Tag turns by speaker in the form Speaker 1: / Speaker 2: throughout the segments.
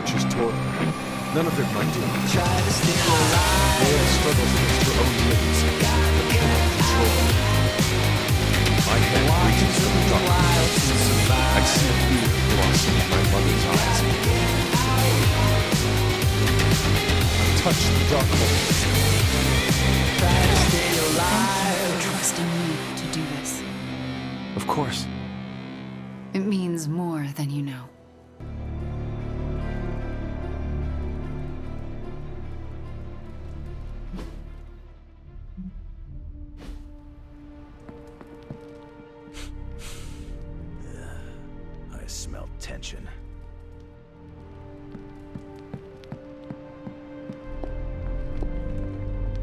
Speaker 1: approaches toward her. None of it might do much.
Speaker 2: Try to stay alive.
Speaker 1: Lilith struggles against her own limits, but cannot control them. My hand reaches for the darkness. I see fear blossom in my mother's eyes. I touch the dark hole.
Speaker 2: Try to stay alive.
Speaker 3: Thank you for trusting me to do this.
Speaker 1: Of course.
Speaker 3: It means more than you know.
Speaker 4: I smell tension.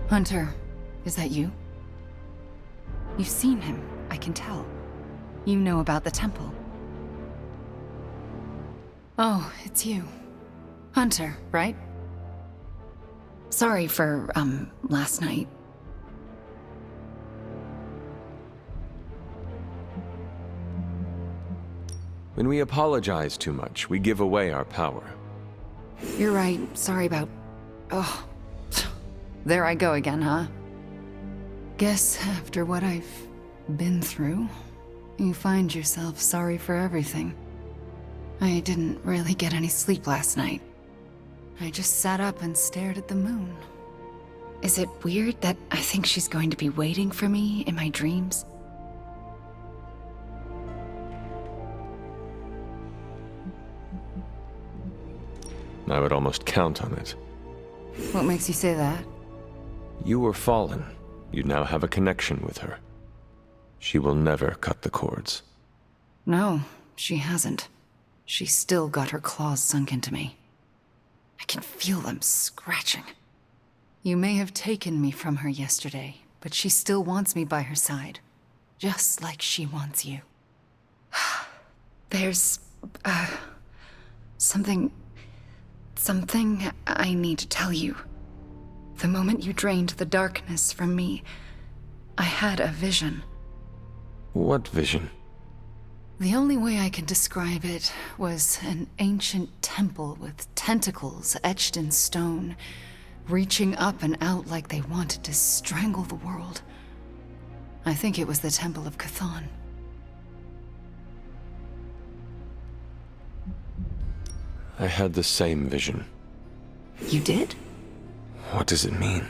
Speaker 3: Hunter, is that you? You've seen him, I can tell. You know about the temple. Oh, it's you. Hunter, right? Sorry for, last night.
Speaker 1: When we apologize too much, we give away our power.
Speaker 3: You're right, sorry about... Oh, there I go again, huh? Guess after what I've been through, you find yourself sorry for everything. I didn't really get any sleep last night. I just sat up and stared at the moon. Is it weird that I think she's going to be waiting for me in my dreams?
Speaker 1: I would almost count on it.
Speaker 3: What makes you say that?
Speaker 1: You were fallen. You now have a connection with her. She will never cut the cords.
Speaker 3: No, she hasn't. She's still got her claws sunk into me. I can feel them scratching. You may have taken me from her yesterday, but she still wants me by her side. Just like she wants you. There's... something I need to tell you. The moment you drained the darkness from me, I had a vision.
Speaker 1: What vision?
Speaker 3: The only way I can describe it was an ancient temple with tentacles etched in stone, reaching up and out like they wanted to strangle the world. I think it was the Temple of Chthon.
Speaker 1: I had the same vision.
Speaker 3: You did?
Speaker 1: What does it mean?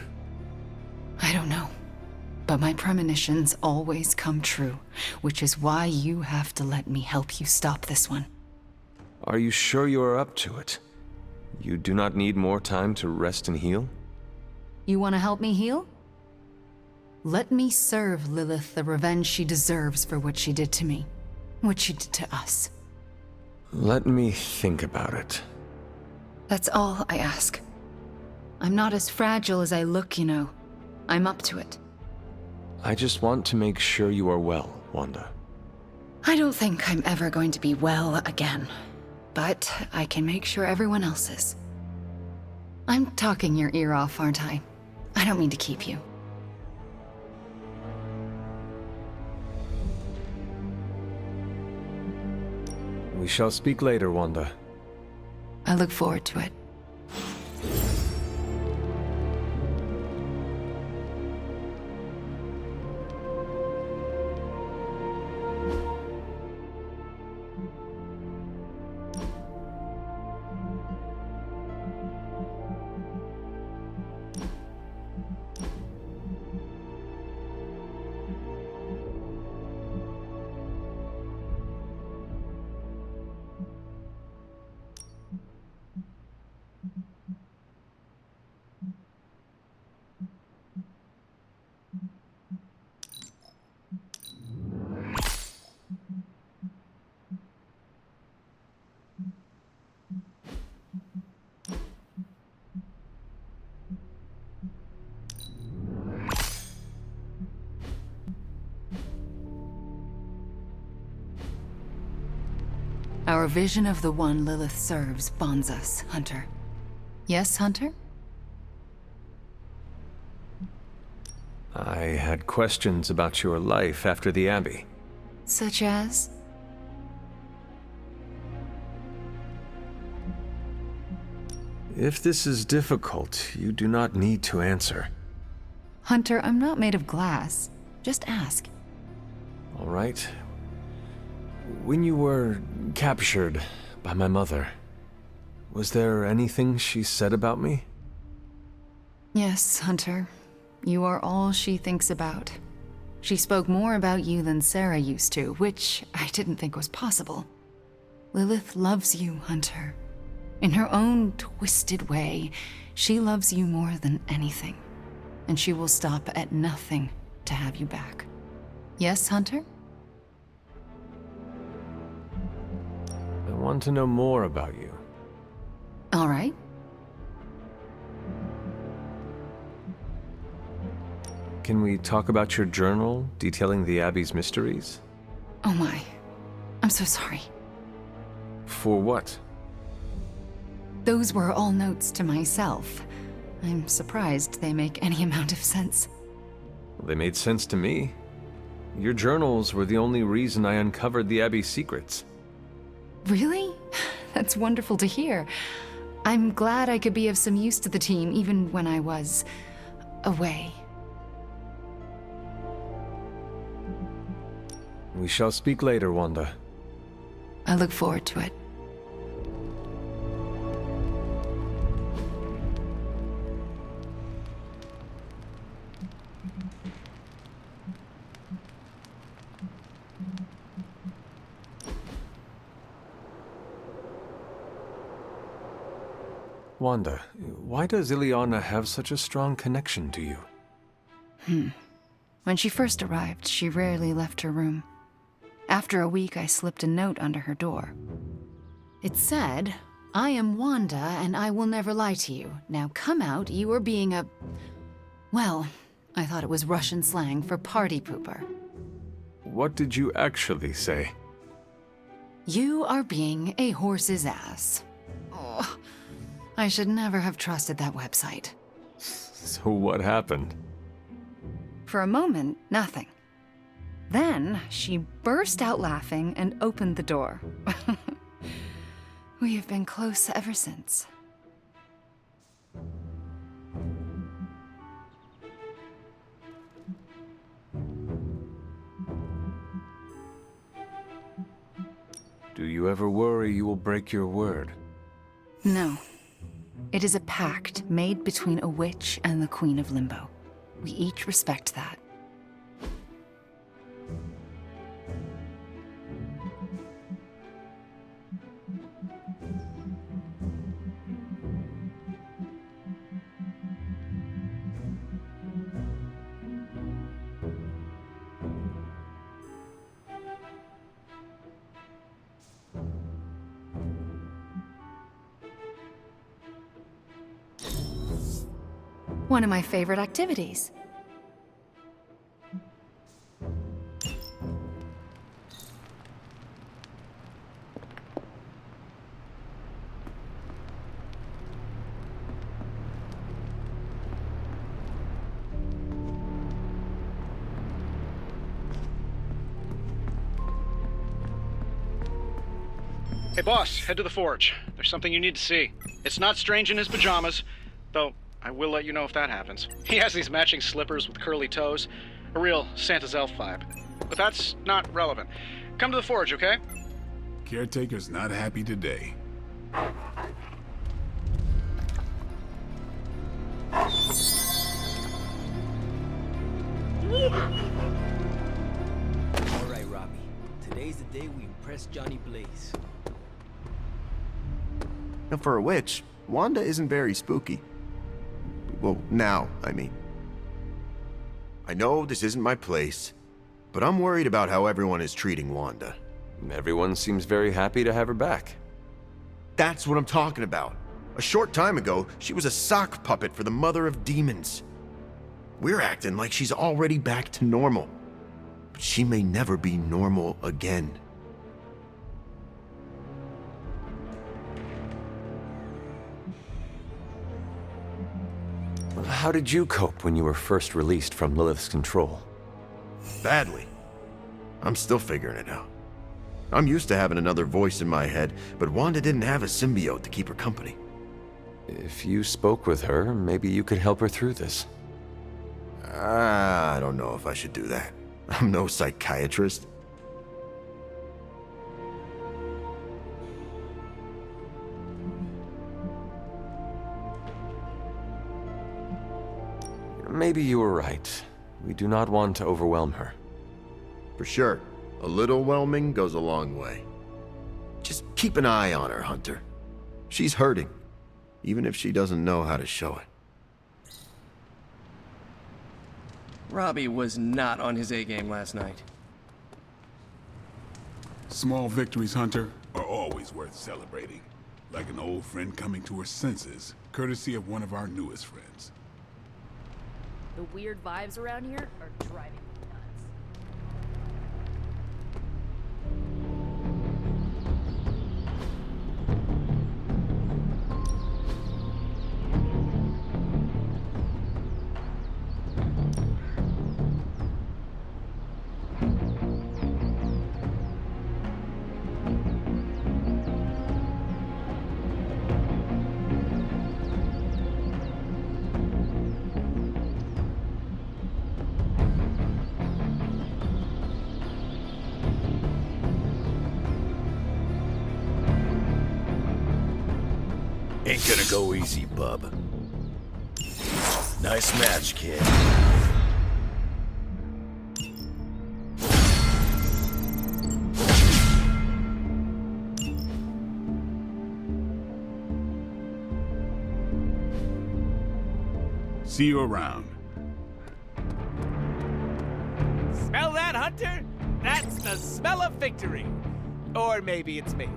Speaker 3: I don't know. But my premonitions always come true, which is why you have to let me help you stop this one.
Speaker 1: Are you sure you are up to it? You do not need more time to rest and heal?
Speaker 3: You want to help me heal? Let me serve Lilith the revenge she deserves for what she did to me. What she did to us.
Speaker 1: Let me think about it.
Speaker 3: That's all I ask. I'm not as fragile as I look, you know. I'm up to it.
Speaker 1: I just want to make sure you are well, Wanda.
Speaker 3: I don't think I'm ever going to be well again. But I can make sure everyone else is. I'm talking your ear off, aren't I? I don't mean to keep you.
Speaker 1: We shall speak later, Wanda.
Speaker 3: I look forward to it. Our vision of the one Lilith serves bonds us, Hunter. Yes, Hunter?
Speaker 1: I had questions about your life after the Abbey.
Speaker 3: Such as?
Speaker 1: If this is difficult, you do not need to answer.
Speaker 3: Hunter, I'm not made of glass. Just ask.
Speaker 1: All right. When you were captured by my mother, was there anything she said about me?
Speaker 3: Yes, Hunter. You are all she thinks about. She spoke more about you than Sarah used to, which I didn't think was possible. Lilith loves you, Hunter. In her own twisted way, she loves you more than anything. And she will stop at nothing to have you back. Yes, Hunter?
Speaker 1: I want to know more about you.
Speaker 3: All right.
Speaker 1: Can we talk about your journal detailing the Abbey's mysteries?
Speaker 3: Oh my. I'm so sorry.
Speaker 1: For what?
Speaker 3: Those were all notes to myself. I'm surprised they make any amount of sense.
Speaker 1: Well, they made sense to me. Your journals were the only reason I uncovered the Abbey's secrets.
Speaker 3: Really? That's wonderful to hear. I'm glad I could be of some use to the team, even when I was away.
Speaker 1: We shall speak later, Wanda.
Speaker 3: I look forward to it.
Speaker 1: Wanda, why does Ileana have such a strong connection to you?
Speaker 3: When she first arrived, she rarely left her room. After a week, I slipped a note under her door. It said, "I am Wanda, and I will never lie to you. Now come out, you are being a..." Well, I thought it was Russian slang for party pooper.
Speaker 1: What did you actually say?
Speaker 3: You are being a horse's ass. Oh, I should never have trusted that website.
Speaker 1: So what happened?
Speaker 3: For a moment, nothing. Then she burst out laughing and opened the door. We have been close ever since.
Speaker 1: Do you ever worry you will break your word?
Speaker 3: No. It is a pact made between a witch and the Queen of Limbo. We each respect that. One of my favorite activities.
Speaker 4: Hey boss, head to the forge. There's something you need to see. It's not Strange in his pajamas, though I will let you know if that happens. He has these matching slippers with curly toes. A real Santa's elf vibe. But that's not relevant. Come to the forge, okay?
Speaker 5: Caretaker's not happy today.
Speaker 2: Alright, Robbie. Today's the day we impress Johnny Blaze.
Speaker 6: Now, for a witch, Wanda isn't very spooky. Well, now, I mean. I know this isn't my place, but I'm worried about how everyone is treating Wanda.
Speaker 1: Everyone seems very happy to have her back.
Speaker 6: That's what I'm talking about. A short time ago, she was a sock puppet for the Mother of Demons. We're acting like she's already back to normal. But she may never be normal again.
Speaker 1: How did you cope when you were first released from Lilith's control?
Speaker 6: Badly. I'm still figuring it out. I'm used to having another voice in my head, but Wanda didn't have a symbiote to keep her company.
Speaker 1: If you spoke with her, maybe you could help her through this.
Speaker 6: I don't know if I should do that. I'm no psychiatrist.
Speaker 1: Maybe you were right. We do not want to overwhelm her.
Speaker 6: For sure. A little whelming goes a long way. Just keep an eye on her, Hunter. She's hurting, even if she doesn't know how to show it.
Speaker 2: Robbie was not on his A game last night.
Speaker 5: Small victories, Hunter, are always worth celebrating. Like an old friend coming to her senses, courtesy of one of our newest friends.
Speaker 7: The weird vibes around here are driving me nuts.
Speaker 8: Ain't gonna go easy, bub. Nice match, kid.
Speaker 5: See you around.
Speaker 9: Smell that, Hunter? That's the smell of victory. Or maybe it's me.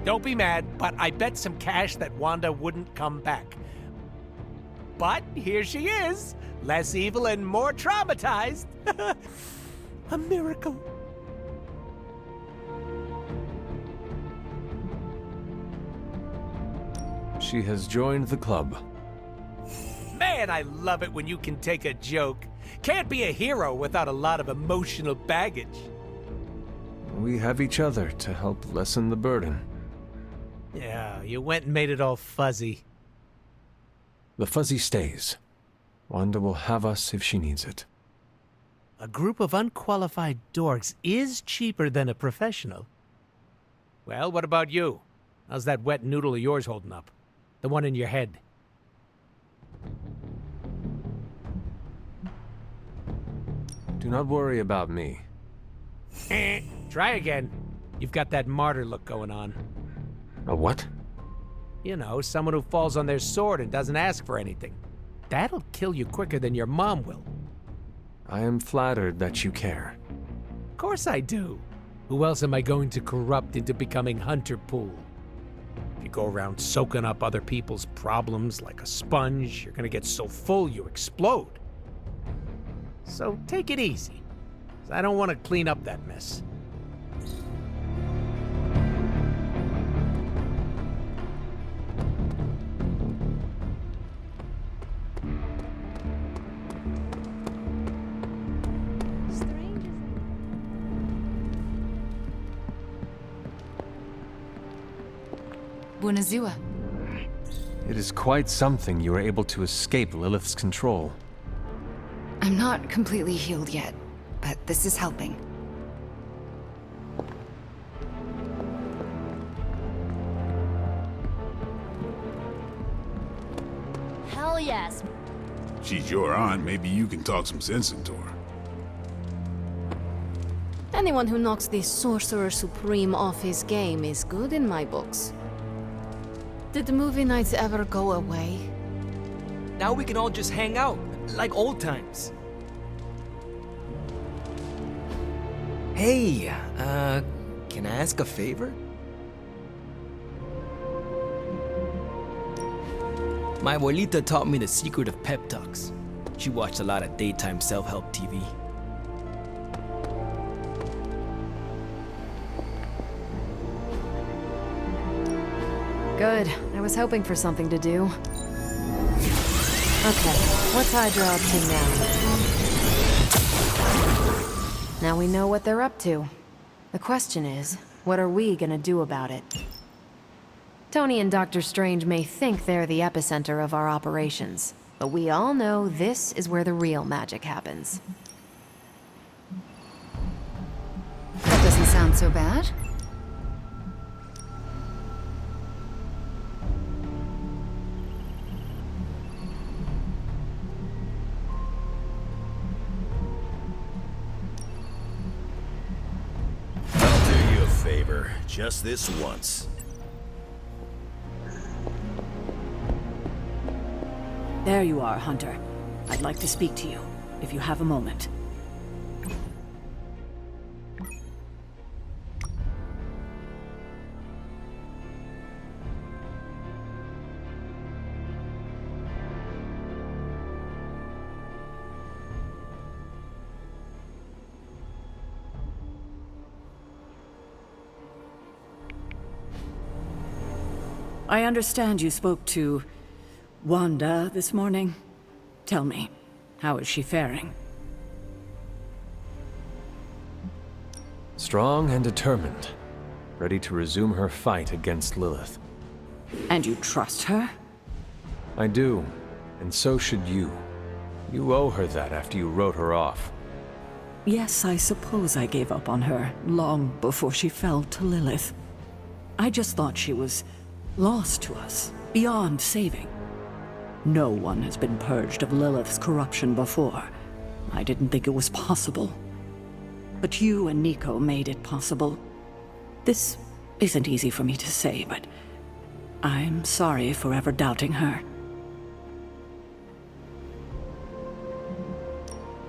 Speaker 9: Don't be mad, but I bet some cash that Wanda wouldn't come back. But here she is, less evil and more traumatized. A miracle.
Speaker 1: She has joined the club.
Speaker 9: Man, I love it when you can take a joke. Can't be a hero without a lot of emotional baggage.
Speaker 1: We have each other to help lessen the burden.
Speaker 9: Yeah, you went and made it all fuzzy.
Speaker 1: The fuzzy stays. Wanda will have us if she needs it.
Speaker 9: A group of unqualified dorks is cheaper than a professional. Well, what about you? How's that wet noodle of yours holding up? The one in your head.
Speaker 1: Do not worry about me.
Speaker 9: Try again. You've got that martyr look going on.
Speaker 1: A what?
Speaker 9: You know, someone who falls on their sword and doesn't ask for anything. That'll kill you quicker than your mom will.
Speaker 1: I am flattered that you care.
Speaker 9: Of course I do. Who else am I going to corrupt into becoming Hunter Pool? If you go around soaking up other people's problems like a sponge, you're gonna get so full you explode. So take it easy. 'Cause I don't want to clean up that mess.
Speaker 3: Buonazua.
Speaker 1: It is quite something you were able to escape Lilith's control.
Speaker 3: I'm not completely healed yet, but this is helping.
Speaker 7: Hell yes.
Speaker 5: She's your aunt, maybe you can talk some sense into her.
Speaker 10: Anyone who knocks the Sorcerer Supreme off his game is good in my books. Did the movie nights ever go away?
Speaker 2: Now we can all just hang out, like old times. Hey, can I ask a favor? My abuelita taught me the secret of pep talks. She watched a lot of daytime self-help TV.
Speaker 3: Good. I was hoping for something to do. Okay, what's Hydra up to now? Now we know what they're up to. The question is, what are we gonna do about it? Tony and Dr. Strange may think they're the epicenter of our operations, but we all know this is where the real magic happens. That doesn't sound so bad.
Speaker 8: I'll do you a favor, just this once.
Speaker 11: There you are, Hunter. I'd like to speak to you, if you have a moment. I understand you spoke to Wanda this morning. Tell me, how is she faring?
Speaker 1: Strong and determined, ready to resume her fight against Lilith.
Speaker 11: And you trust her?
Speaker 1: I do, and so should you. You owe her that after you wrote her off.
Speaker 11: Yes, I suppose I gave up on her long before she fell to Lilith. I just thought she was lost to us, beyond saving. No one has been purged of Lilith's corruption before. I didn't think it was possible. But you and Nico made it possible. This isn't easy for me to say, but I'm sorry for ever doubting her.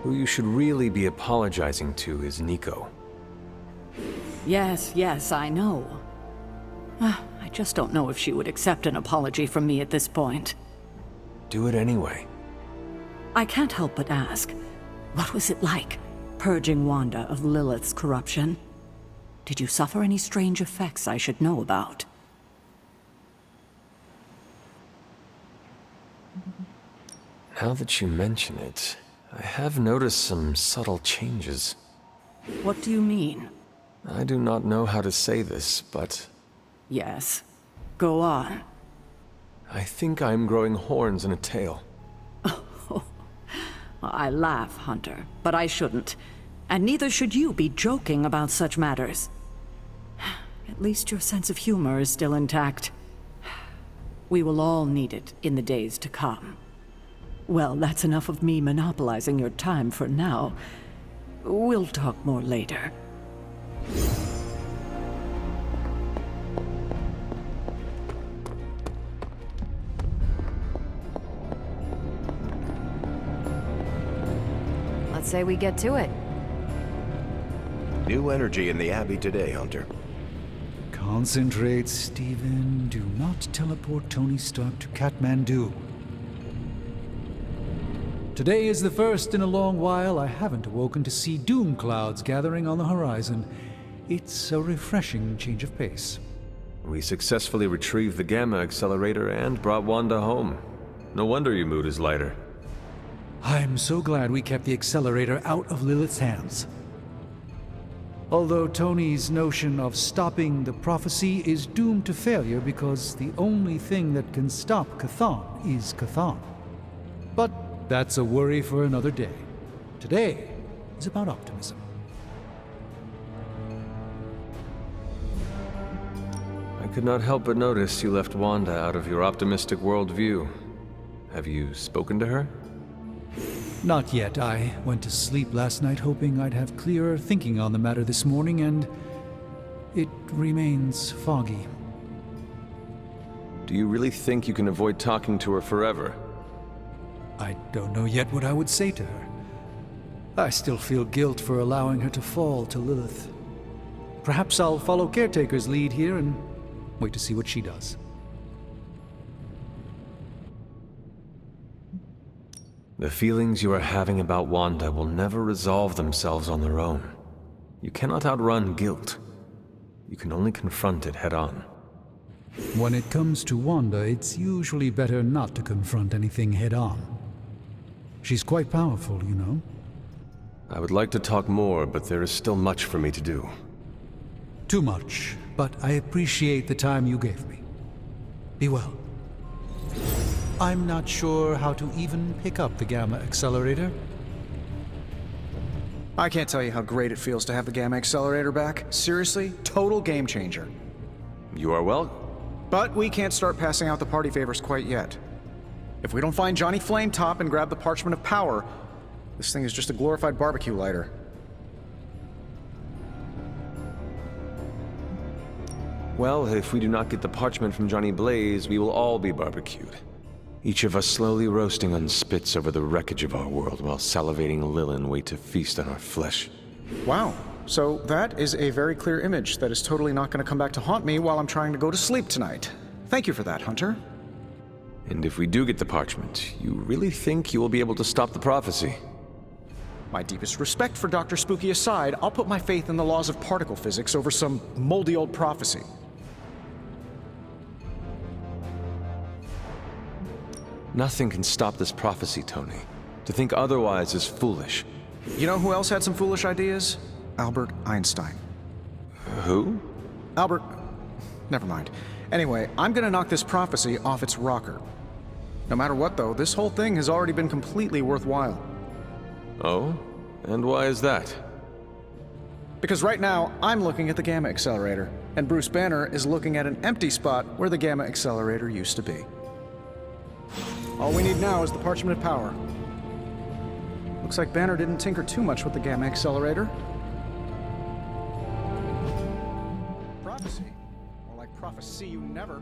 Speaker 1: Who you should really be apologizing to is Nico.
Speaker 11: Yes, I know. I just don't know if she would accept an apology from me at this point.
Speaker 1: Do it anyway.
Speaker 11: I can't help but ask, what was it like, purging Wanda of Lilith's corruption? Did you suffer any strange effects I should know about?
Speaker 1: Now that you mention it, I have noticed some subtle changes.
Speaker 11: What do you mean?
Speaker 1: I do not know how to say this, but
Speaker 11: Yes. Go on.
Speaker 1: I think I am growing horns and a tail.
Speaker 11: I laugh, Hunter, but I shouldn't. And neither should you be joking about such matters. At least your sense of humor is still intact. We will all need it in the days to come. Well, that's enough of me monopolizing your time for now. We'll talk more later.
Speaker 3: Let's say we get to it.
Speaker 6: New energy in the Abbey today, Hunter.
Speaker 12: Concentrate, Stephen. Do not teleport Tony Stark to Kathmandu. Today is the first in a long while I haven't awoken to see doom clouds gathering on the horizon. It's a refreshing change of pace.
Speaker 1: We successfully retrieved the Gamma Accelerator and brought Wanda home. No wonder your mood is lighter.
Speaker 12: I'm so glad we kept the accelerator out of Lilith's hands. Although Tony's notion of stopping the prophecy is doomed to failure because the only thing that can stop Chthon is Chthon. But that's a worry for another day. Today is about optimism.
Speaker 1: I could not help but notice you left Wanda out of your optimistic worldview. Have you spoken to her?
Speaker 12: Not yet. I went to sleep last night hoping I'd have clearer thinking on the matter this morning, and it remains foggy.
Speaker 1: Do you really think you can avoid talking to her forever?
Speaker 12: I don't know yet what I would say to her. I still feel guilt for allowing her to fall to Lilith. Perhaps I'll follow Caretaker's lead here and wait to see what she does.
Speaker 1: The feelings you are having about Wanda will never resolve themselves on their own. You cannot outrun guilt. You can only confront it head on.
Speaker 12: When it comes to Wanda, it's usually better not to confront anything head-on. She's quite powerful, you know.
Speaker 1: I would like to talk more, but there is still much for me to do.
Speaker 12: Too much, but I appreciate the time you gave me. Be well. I'm not sure how to even pick up the Gamma Accelerator.
Speaker 4: I can't tell you how great it feels to have the Gamma Accelerator back. Seriously, total game changer.
Speaker 1: You are well?
Speaker 4: But we can't start passing out the party favors quite yet. If we don't find Johnny Flametop and grab the Parchment of Power, this thing is just a glorified barbecue lighter.
Speaker 1: Well, if we do not get the parchment from Johnny Blaze, we will all be barbecued. Each of us slowly roasting on spits over the wreckage of our world while salivating Lilin wait to feast on our flesh.
Speaker 4: Wow. So that is a very clear image that is totally not going to come back to haunt me while I'm trying to go to sleep tonight. Thank you for that, Hunter.
Speaker 1: And if we do get the parchment, you really think you will be able to stop the prophecy?
Speaker 4: My deepest respect for Dr. Spooky aside, I'll put my faith in the laws of particle physics over some moldy old prophecy.
Speaker 1: Nothing can stop this prophecy, Tony. To think otherwise is foolish.
Speaker 4: You know who else had some foolish ideas? Albert Einstein.
Speaker 1: Who?
Speaker 4: Albert... Never mind. Anyway, I'm gonna knock this prophecy off its rocker. No matter what, though, this whole thing has already been completely worthwhile.
Speaker 1: Oh? And why is that?
Speaker 4: Because right now, I'm looking at the Gamma Accelerator, and Bruce Banner is looking at an empty spot where the Gamma Accelerator used to be. All we need now is the Parchment of Power. Looks like Banner didn't tinker too much with the Gamma Accelerator. Prophecy? More like prophecy you never.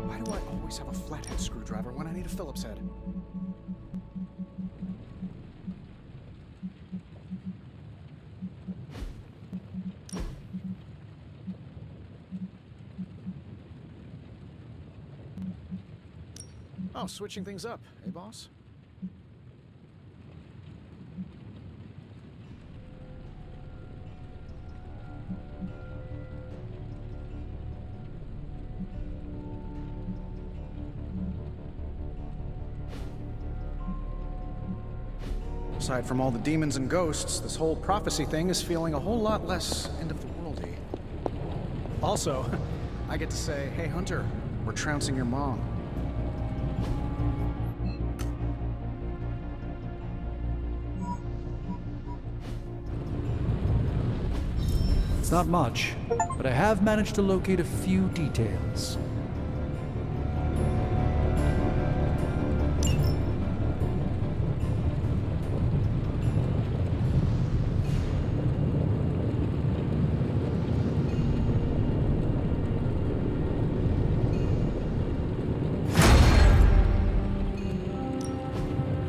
Speaker 4: Why do I always have a flathead screwdriver when I need a Phillips head? Oh, switching things up, eh, boss? Aside from all the demons and ghosts, this whole prophecy thing is feeling a whole lot less end-of-the-worldy. Also, I get to say, hey, Hunter, we're trouncing your mom.
Speaker 12: It's not much, but I have managed to locate a few details.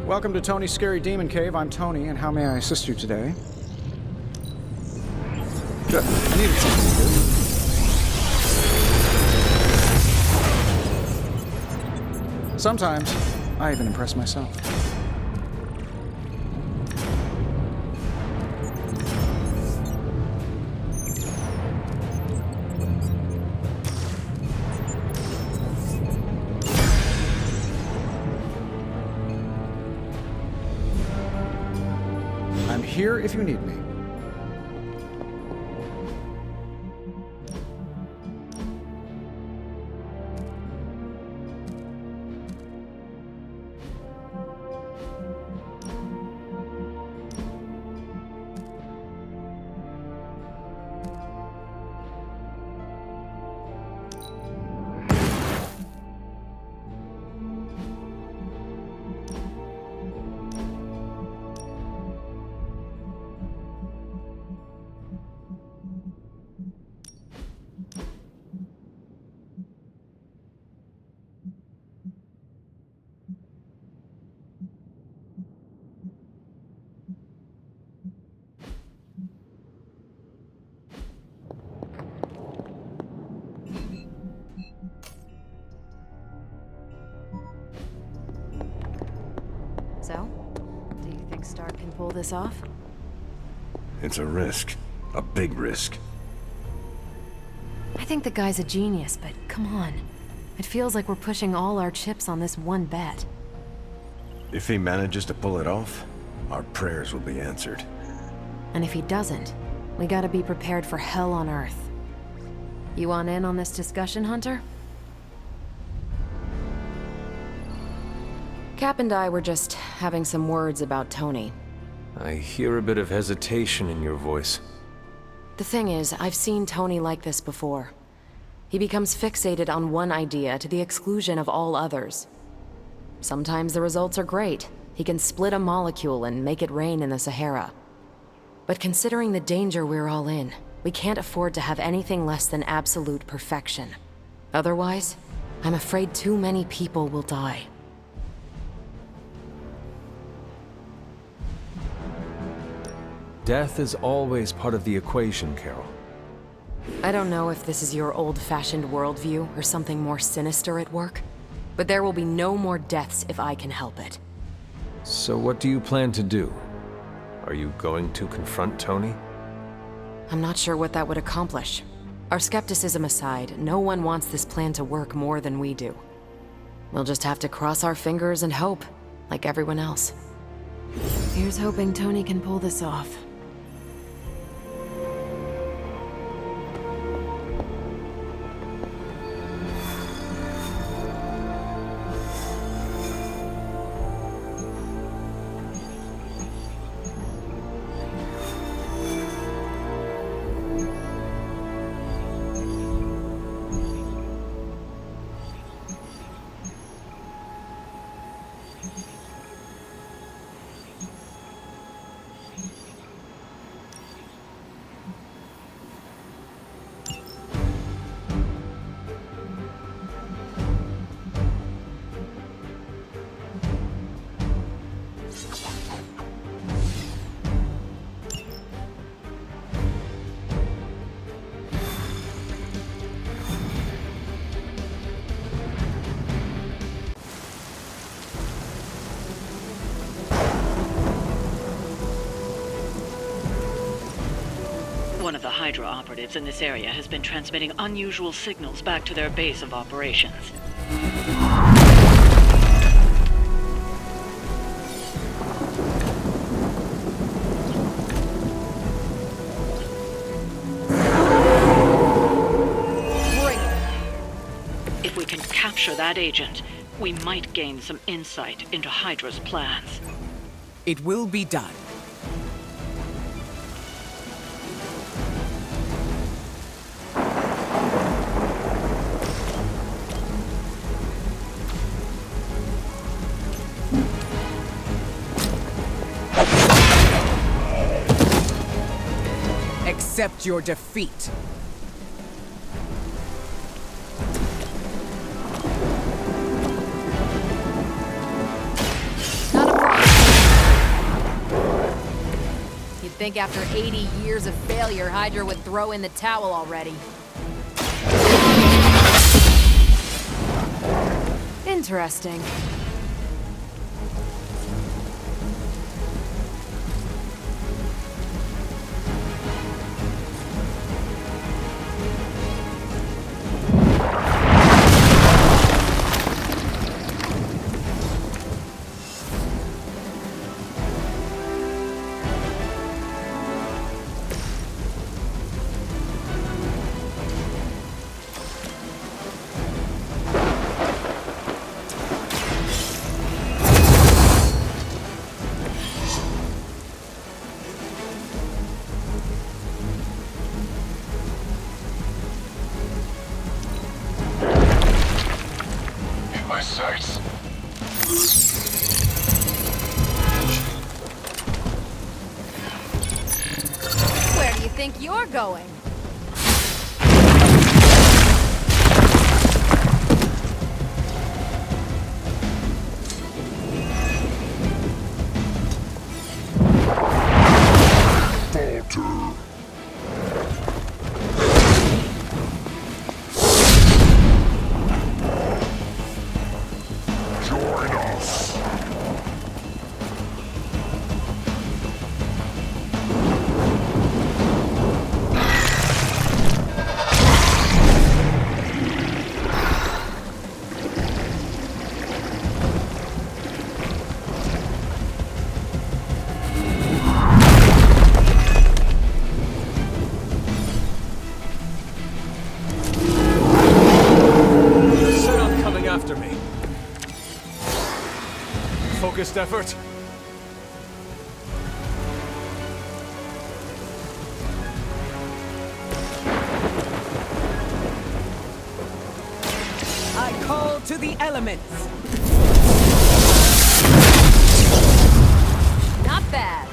Speaker 4: Welcome to Tony's Scary Demon Cave. I'm Tony, and how may I assist you today? Good. I needed something to do. Sometimes, I even impress myself. I'm here if you need me.
Speaker 7: So, do you think Stark can pull this off?
Speaker 8: It's a risk. A big risk.
Speaker 7: I think the guy's a genius, but come on. It feels like we're pushing all our chips on this one bet.
Speaker 8: If he manages to pull it off, our prayers will be answered.
Speaker 7: And if he doesn't, we gotta be prepared for hell on Earth. You want in on this discussion, Hunter? Cap and I were just having some words about Tony.
Speaker 1: I hear a bit of hesitation in your voice.
Speaker 7: The thing is, I've seen Tony like this before. He becomes fixated on one idea to the exclusion of all others. Sometimes the results are great. He can split a molecule and make it rain in the Sahara. But considering the danger we're all in, we can't afford to have anything less than absolute perfection. Otherwise, I'm afraid too many people will die.
Speaker 1: Death is always part of the equation, Carol.
Speaker 7: I don't know if this is your old-fashioned worldview or something more sinister at work, but there will be no more deaths if I can help it.
Speaker 1: So what do you plan to do? Are you going to confront Tony?
Speaker 7: I'm not sure what that would accomplish. Our skepticism aside, no one wants this plan to work more than we do. We'll just have to cross our fingers and hope, like everyone else. Here's hoping Tony can pull this off.
Speaker 13: One of the Hydra operatives in this area has been transmitting unusual signals back to their base of operations. If we can capture that agent, we might gain some insight into Hydra's plans.
Speaker 14: It will be done. Accept your defeat.
Speaker 7: Not a problem. You'd think after 80 years of failure, Hydra would throw in the towel already. Interesting. Where do you think you're going?
Speaker 1: focused effort.
Speaker 14: I call to the elements.
Speaker 7: Not bad.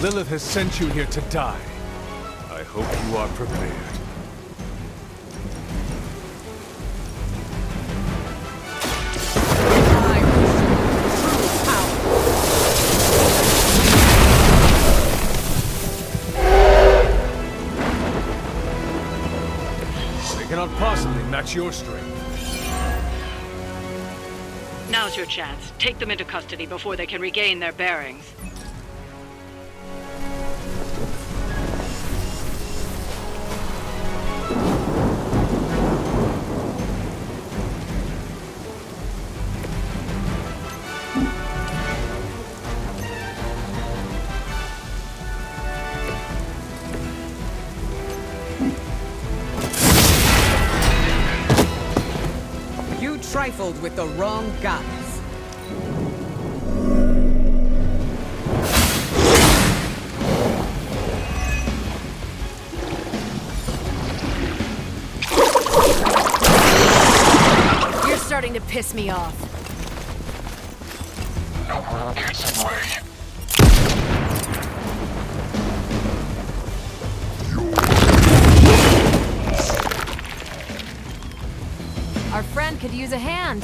Speaker 1: Lilith has sent you here to die. I hope you are prepared. They cannot possibly match your strength.
Speaker 13: Now's your chance. Take them into custody before they can regain their bearings.
Speaker 14: You trifled with the wrong gods.
Speaker 7: You're starting to piss me off.
Speaker 15: No one gets away.
Speaker 7: Our friend could use a hand.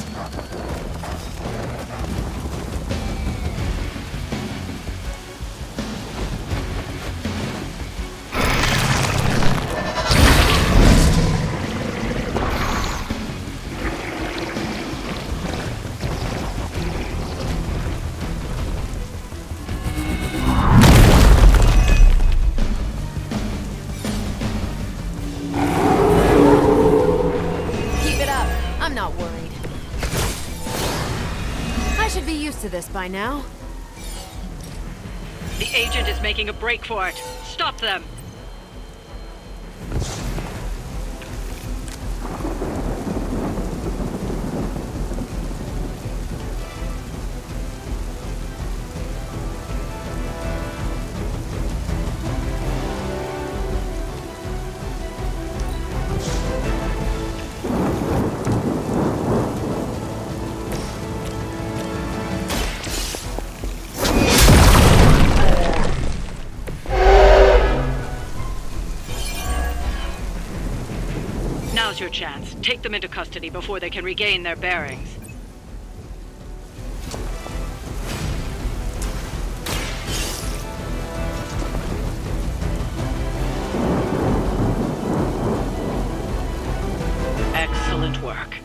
Speaker 7: Keep it up. I'm not worried. I should be used to this by now.
Speaker 13: The agent is making a break for it. Stop them! Now's your chance. Take them into custody before they can regain their bearings. Excellent work.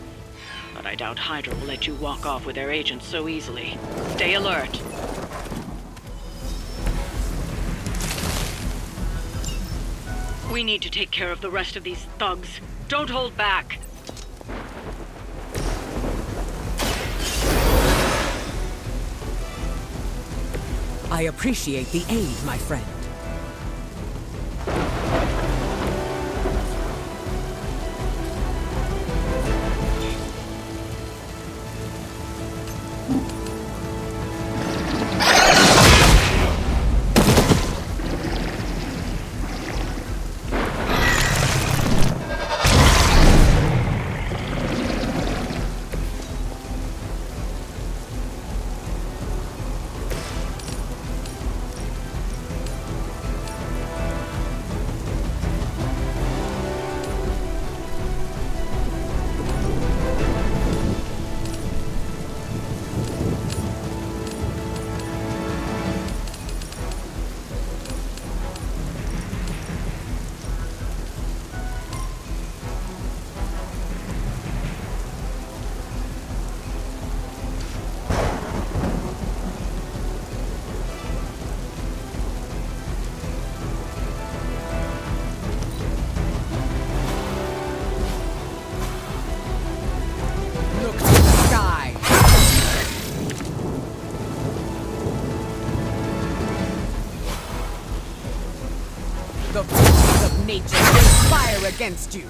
Speaker 13: But I doubt Hydra will let you walk off with their agents so easily. Stay alert. We need to take care of the rest of these thugs. Don't hold back.
Speaker 14: I appreciate the aid, my friend. The forces of nature conspire against you.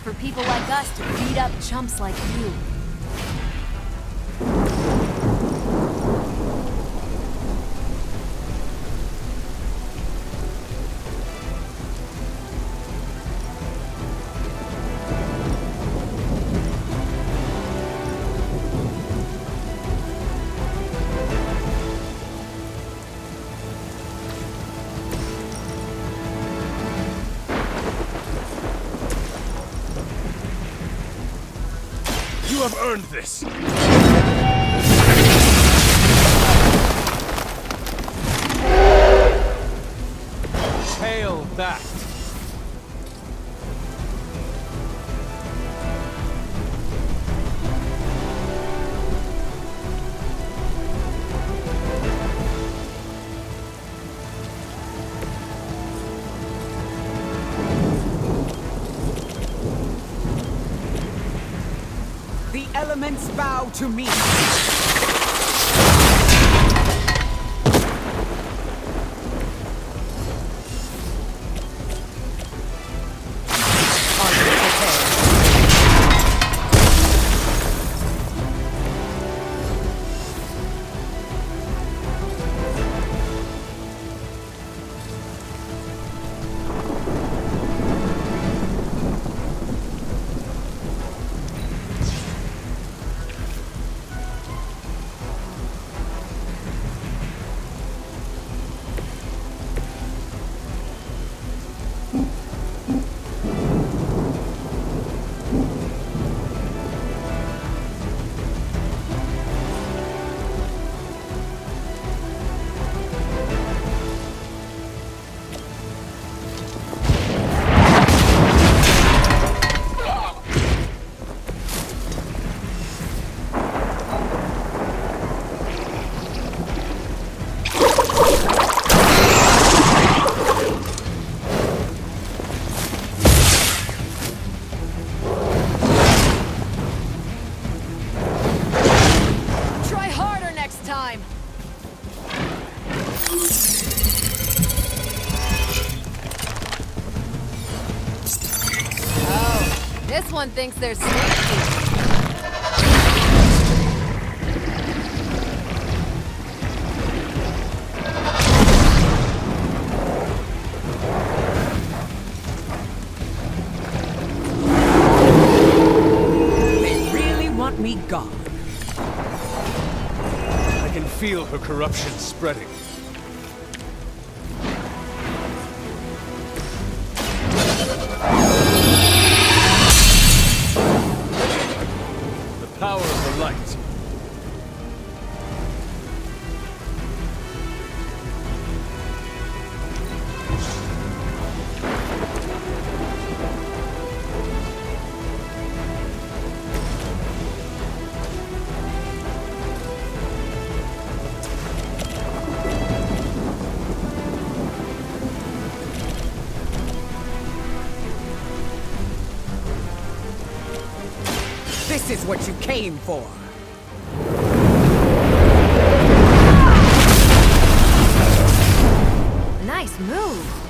Speaker 15: For people like us to beat up chumps like you.
Speaker 16: You have earned this!
Speaker 17: Hail back!
Speaker 14: The elements bow to me.
Speaker 15: This one thinks they're sneaky.
Speaker 14: They really want me gone.
Speaker 17: I can feel her corruption spreading. The power of the light.
Speaker 14: This is what you came for.
Speaker 15: Nice move.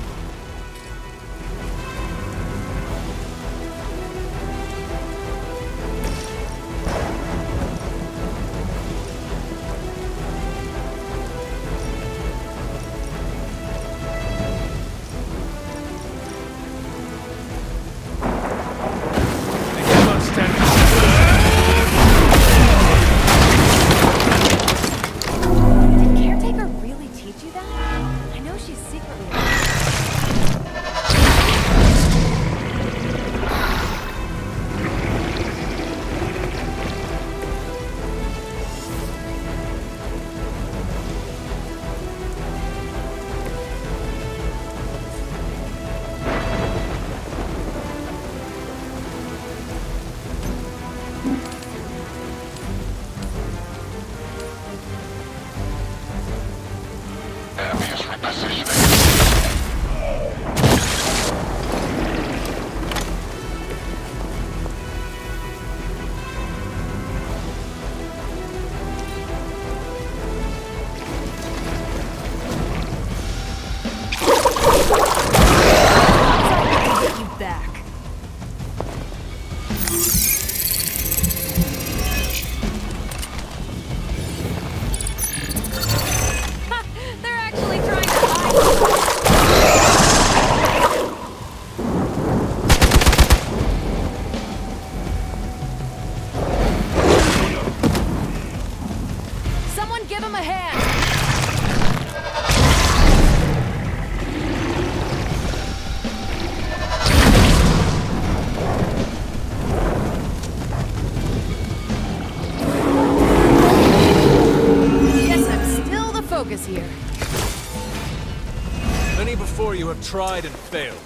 Speaker 17: tried and failed.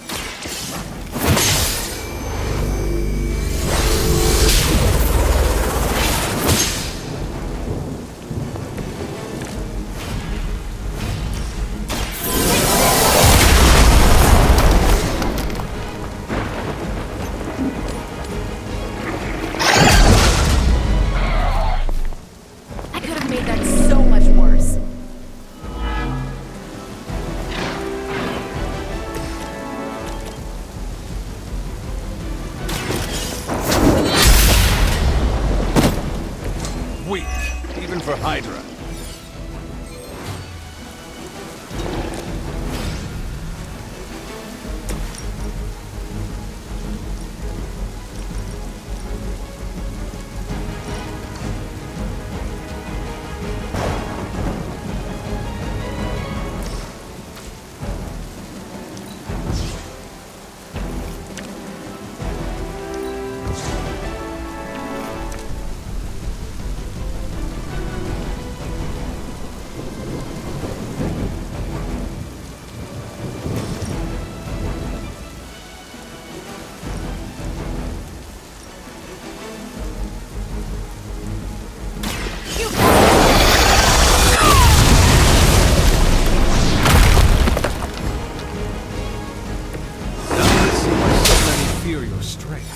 Speaker 15: I could have made that so much worse.
Speaker 17: Weak, even for Hydra. Fear your strength.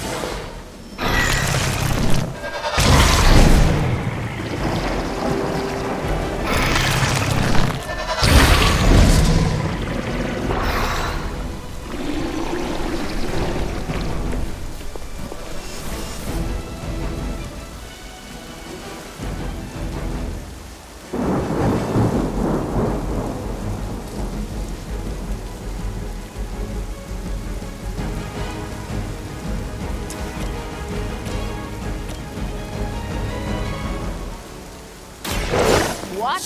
Speaker 15: Watch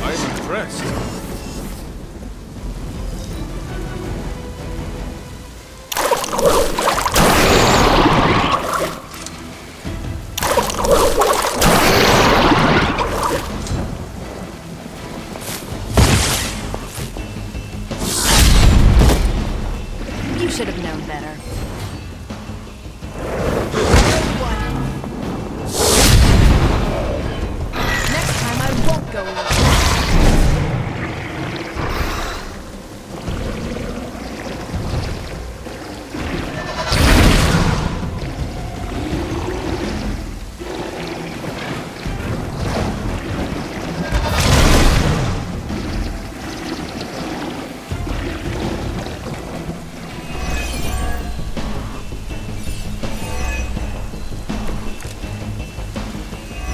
Speaker 17: I'm impressed.
Speaker 15: You should have known better. Next time I won't go alone.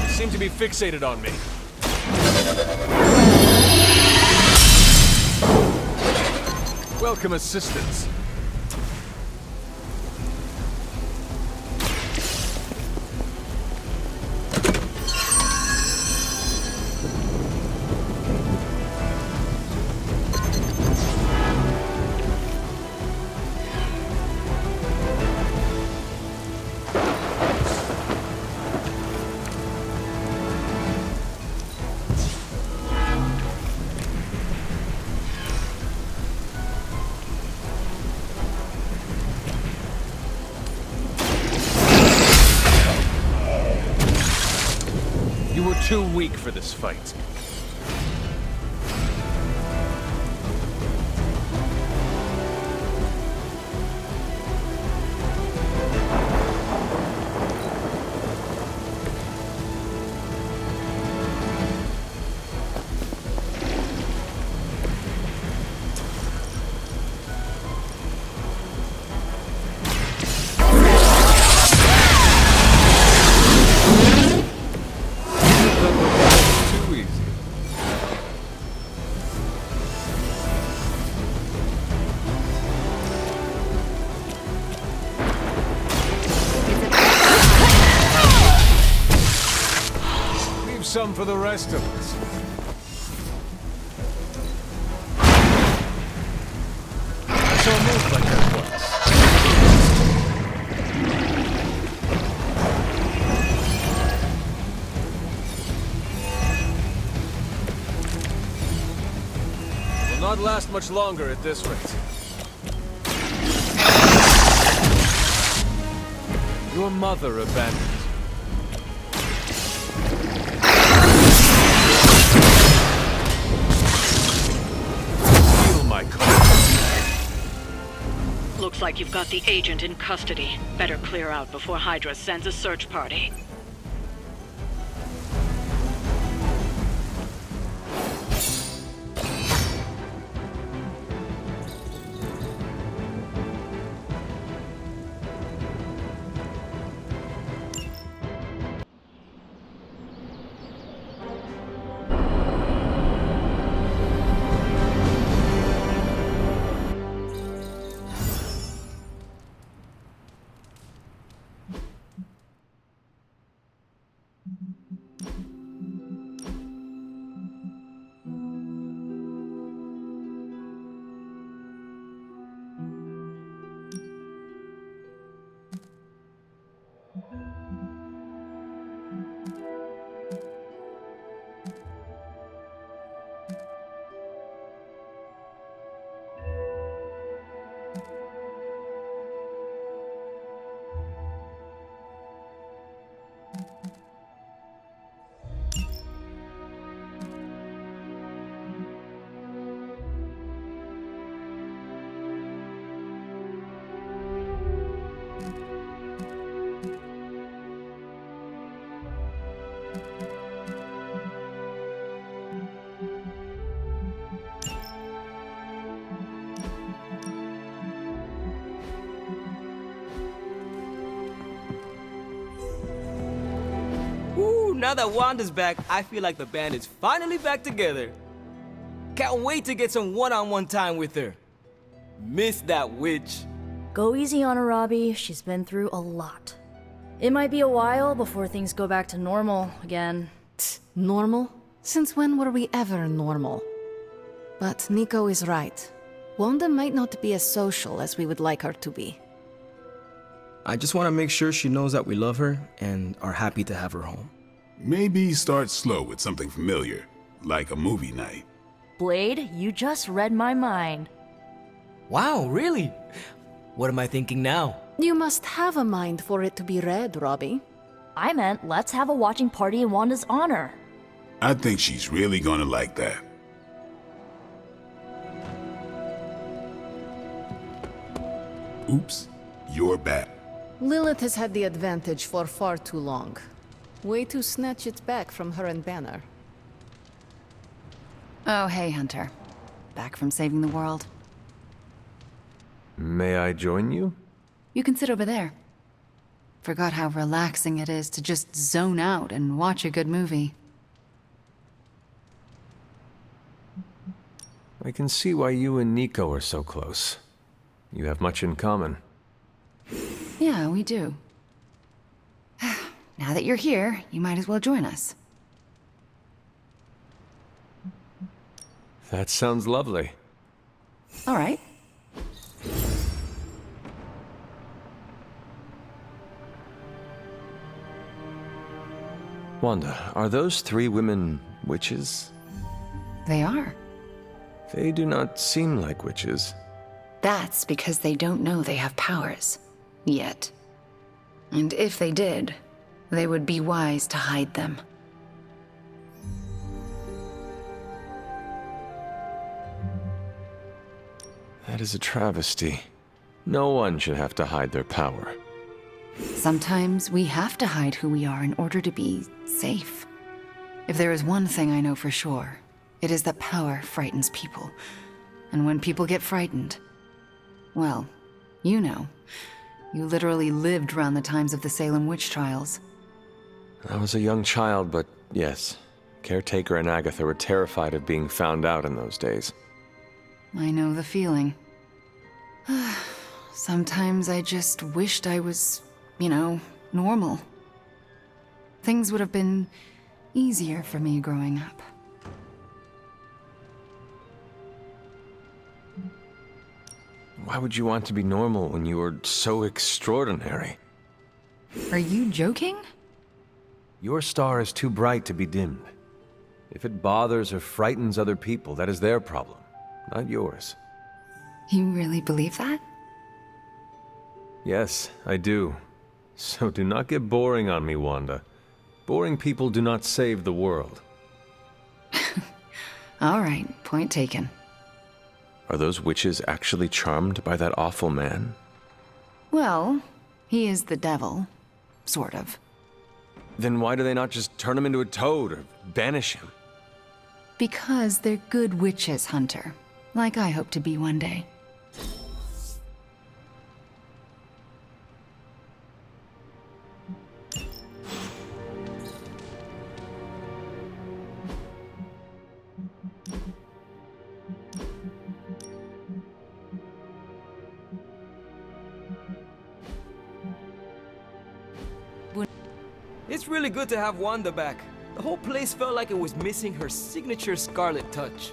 Speaker 17: Seem to be fixated on me. Welcome assistance. You were too weak for this fight. Too easy. Leave some for the rest of us. I saw a move like that once. not last much longer at this rate. Your mother abandoned. Feel my cold.
Speaker 13: Looks like you've got the agent in custody. Better clear out before Hydra sends a search party.
Speaker 2: Now that Wanda's back, I feel like the band is finally back together. Can't wait to get some one-on-one time with her. Miss that witch.
Speaker 15: Go easy on her, Robbie. She's been through a lot. It might be a while before things go back to normal again.
Speaker 10: Normal? Since when were we ever normal? But Nico is right. Wanda might not be as social as we would like her to be.
Speaker 2: I just want to make sure she knows that we love her and are happy to have her home.
Speaker 5: Maybe start slow with something familiar, like a movie night.
Speaker 15: Blade, you just read my mind.
Speaker 2: Wow, really? What am I thinking now?
Speaker 10: You must have a mind for it to be read, Robbie.
Speaker 15: I meant let's have a watching party in Wanda's honor.
Speaker 5: I think she's really gonna like that. Oops, you're back.
Speaker 10: Lilith has had the advantage for far too long. Way to snatch it back from her and Banner.
Speaker 3: Oh, hey, Hunter. Back from saving the world.
Speaker 1: May I join you?
Speaker 3: You can sit over there. Forgot how relaxing it is to just zone out and watch a good movie.
Speaker 1: I can see why you and Nico are so close. You have much in common.
Speaker 3: Yeah, we do. Now that you're here, you might as well join us.
Speaker 1: That sounds lovely.
Speaker 3: All right.
Speaker 1: Wanda, are those three women witches?
Speaker 3: They are.
Speaker 1: They do not seem like witches.
Speaker 3: That's because they don't know they have powers. Yet. And if they did, they would be wise to hide them.
Speaker 1: That is a travesty. No one should have to hide their power.
Speaker 3: Sometimes we have to hide who we are in order to be safe. If there is one thing I know for sure, it is that power frightens people. And when people get frightened, well, you know. You literally lived around the times of the Salem witch trials.
Speaker 1: I was a young child, but yes. Caretaker and Agatha were terrified of being found out in those days.
Speaker 3: I know the feeling. Sometimes I just wished I was, normal. Things would have been easier for me growing up.
Speaker 1: Why would you want to be normal when you were so extraordinary?
Speaker 3: Are you joking?
Speaker 1: Your star is too bright to be dimmed. If it bothers or frightens other people, that is their problem, not yours.
Speaker 3: You really believe that?
Speaker 1: Yes, I do. So do not get boring on me, Wanda. Boring people do not save the world.
Speaker 3: All right, point taken.
Speaker 1: Are those witches actually charmed by that awful man?
Speaker 3: Well, he is the devil. Sort of.
Speaker 1: Then why do they not just turn him into a toad or banish him?
Speaker 3: Because they're good witches, Hunter. Like I hope to be one day.
Speaker 2: It's really good to have Wanda back. The whole place felt like it was missing her signature Scarlet touch.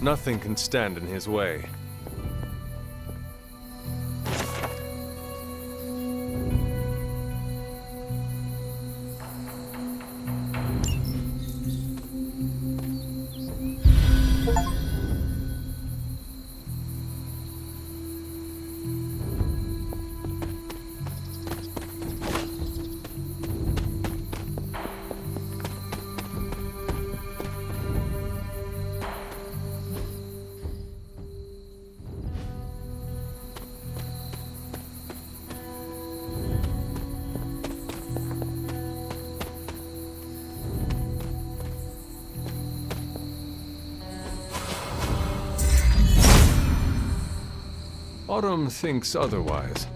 Speaker 1: Nothing can stand in his way. Autumn thinks otherwise.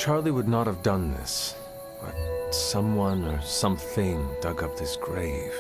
Speaker 1: Charlie would not have done this, but someone or something dug up this grave.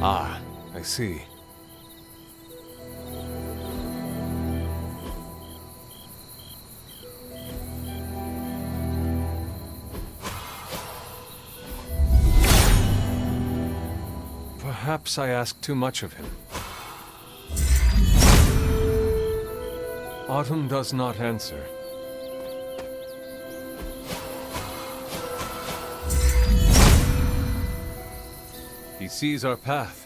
Speaker 1: Ah, I see. Perhaps I ask too much of him. Autumn does not answer. He sees our path.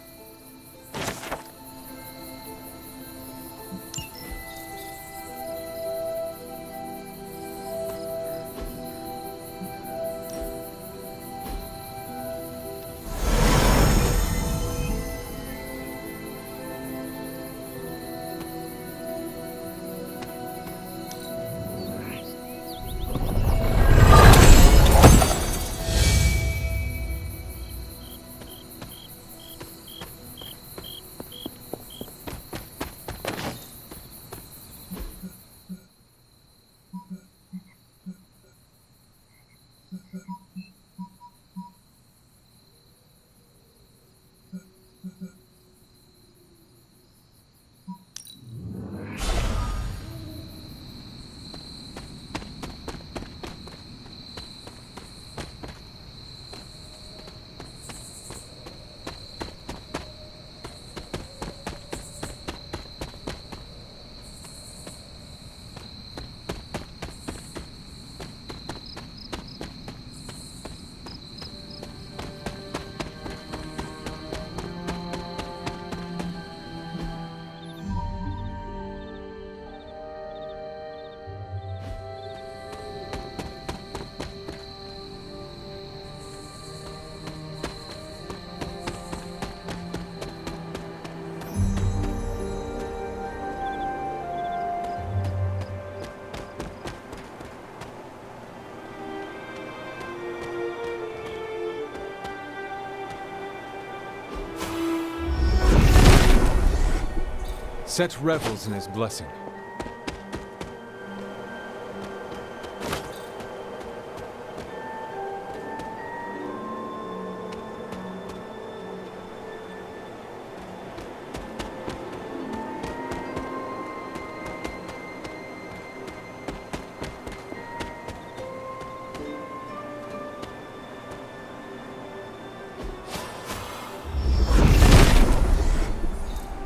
Speaker 1: Set revels in his blessing.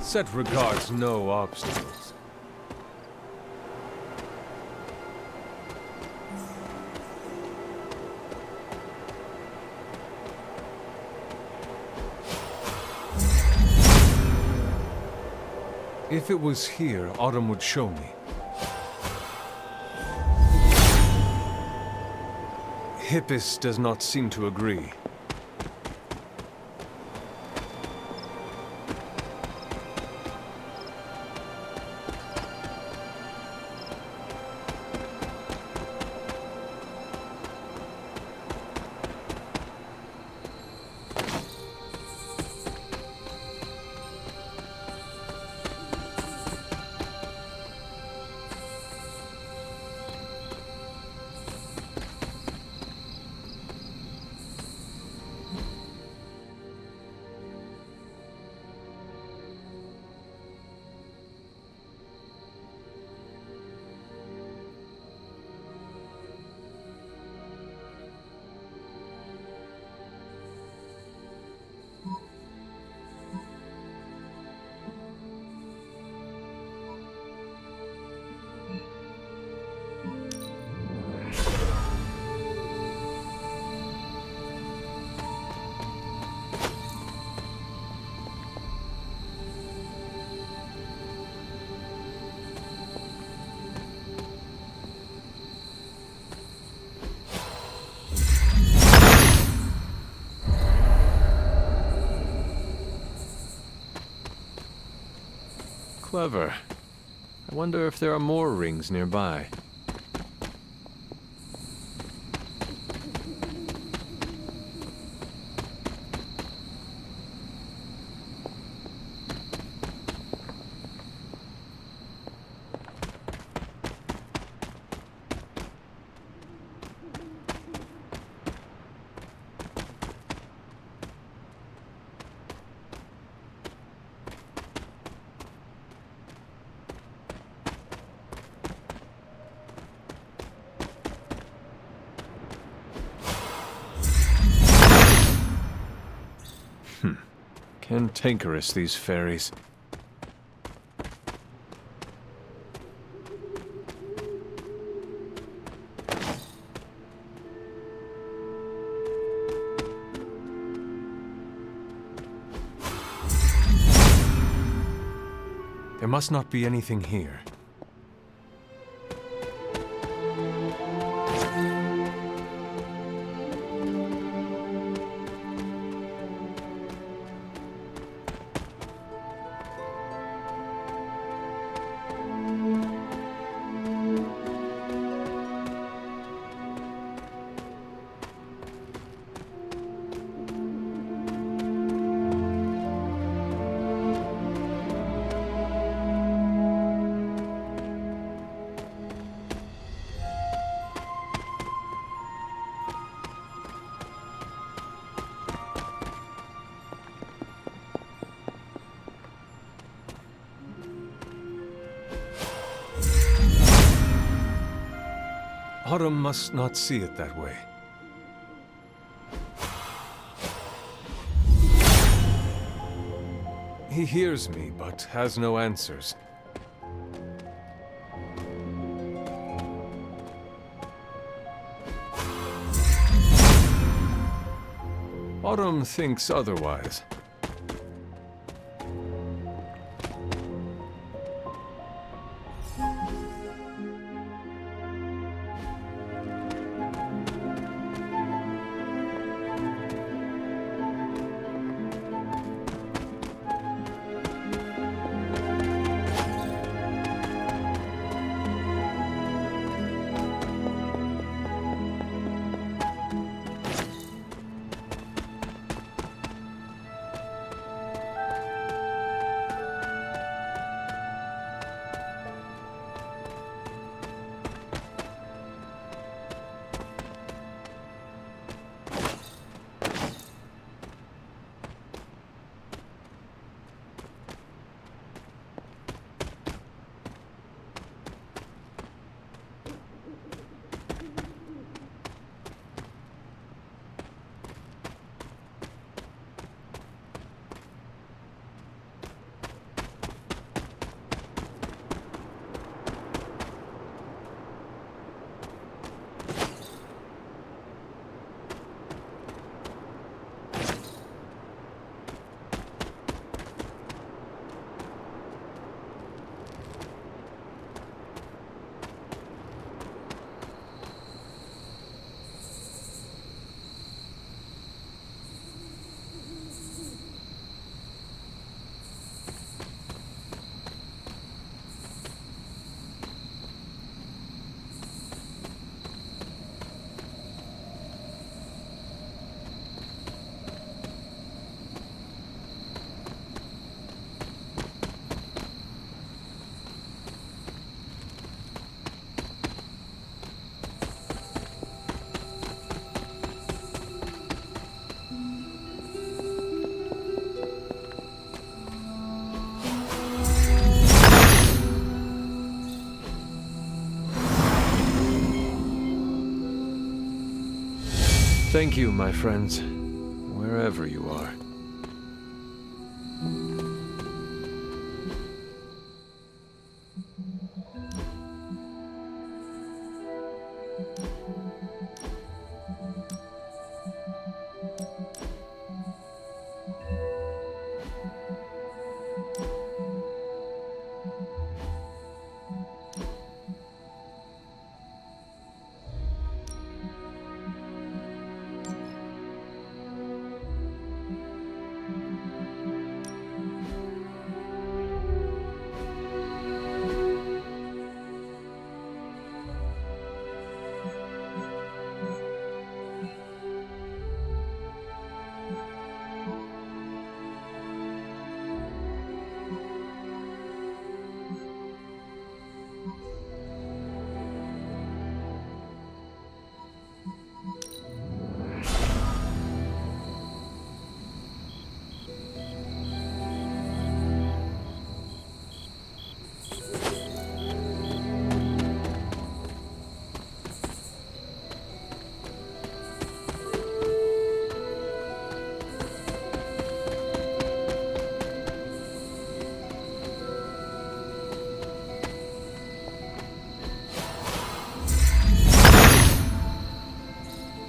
Speaker 1: Set regards no obstacles. If it was here, Autumn would show me. Hippus does not seem to agree. Clever. I wonder if there are more rings nearby. Cantankerous, these fairies. There must not be anything here. Autumn must not see it that way. He hears me, but has no answers. Autumn thinks otherwise. Thank you, my friends, wherever you are.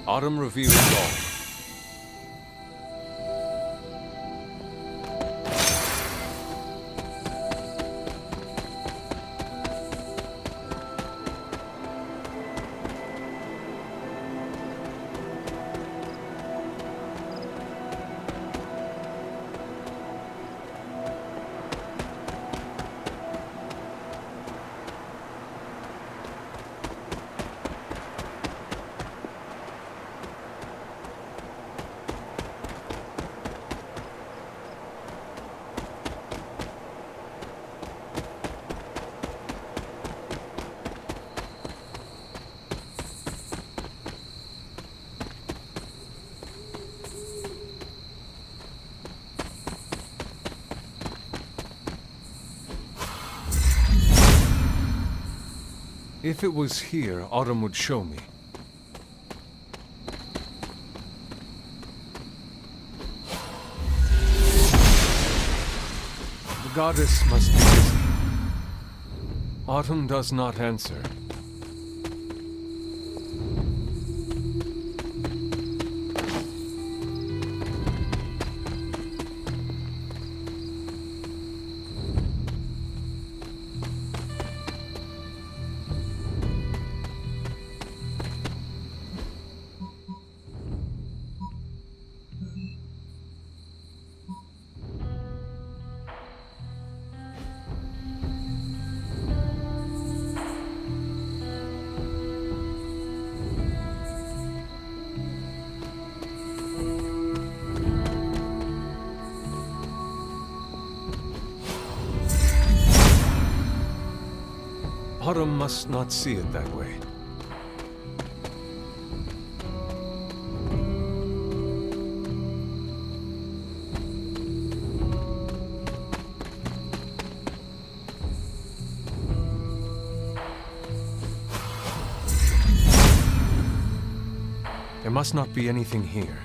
Speaker 17: Autumn reveals all. If it was here, Autumn would show me. The goddess must be busy. Autumn does not answer. Autumn must not see it that way. There must not be anything here.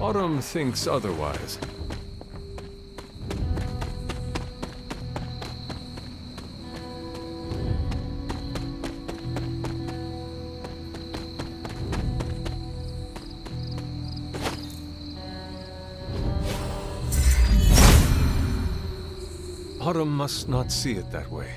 Speaker 17: Autumn thinks otherwise. Autumn must not see it that way.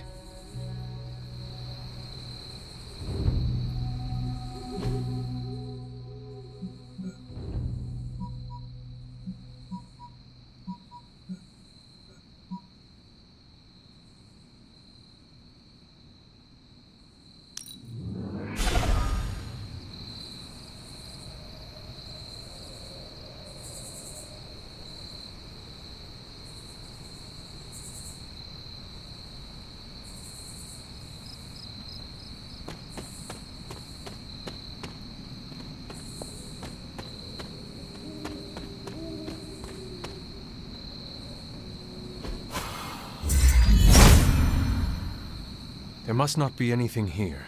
Speaker 17: There must not be anything here.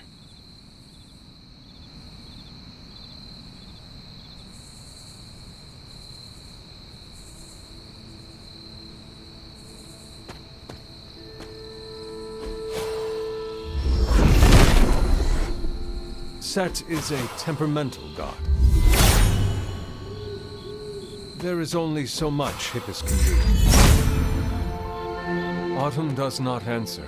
Speaker 17: Set is a temperamental god. There is only so much Hippus can do. Autumn does not answer.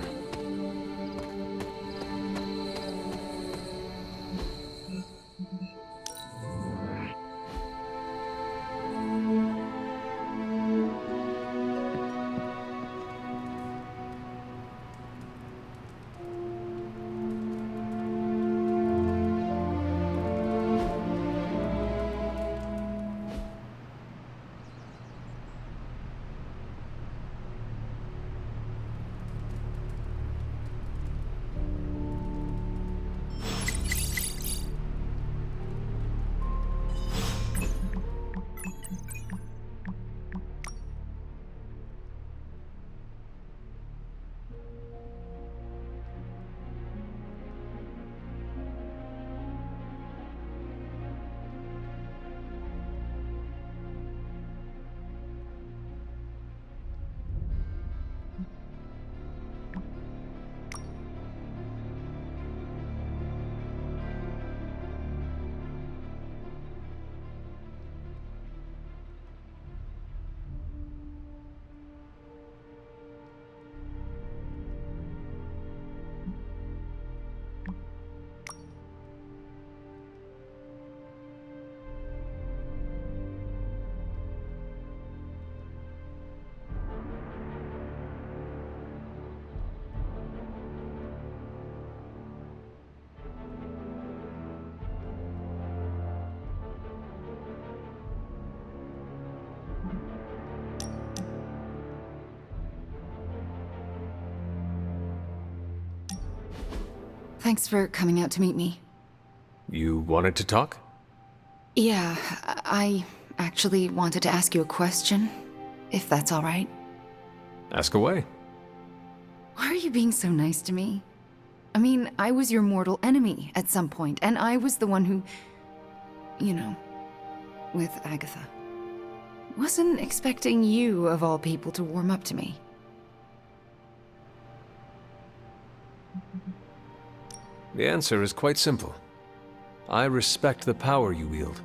Speaker 3: Thanks for coming out to meet me.
Speaker 1: You wanted to talk?
Speaker 3: Yeah, I actually wanted to ask you a question, if that's all right.
Speaker 1: Ask away.
Speaker 3: Why are you being so nice to me? I mean, I was your mortal enemy at some point, and I was the one who... you know, with Agatha. Wasn't expecting you, of all people, to warm up to me.
Speaker 1: The answer is quite simple. I respect the power you wield.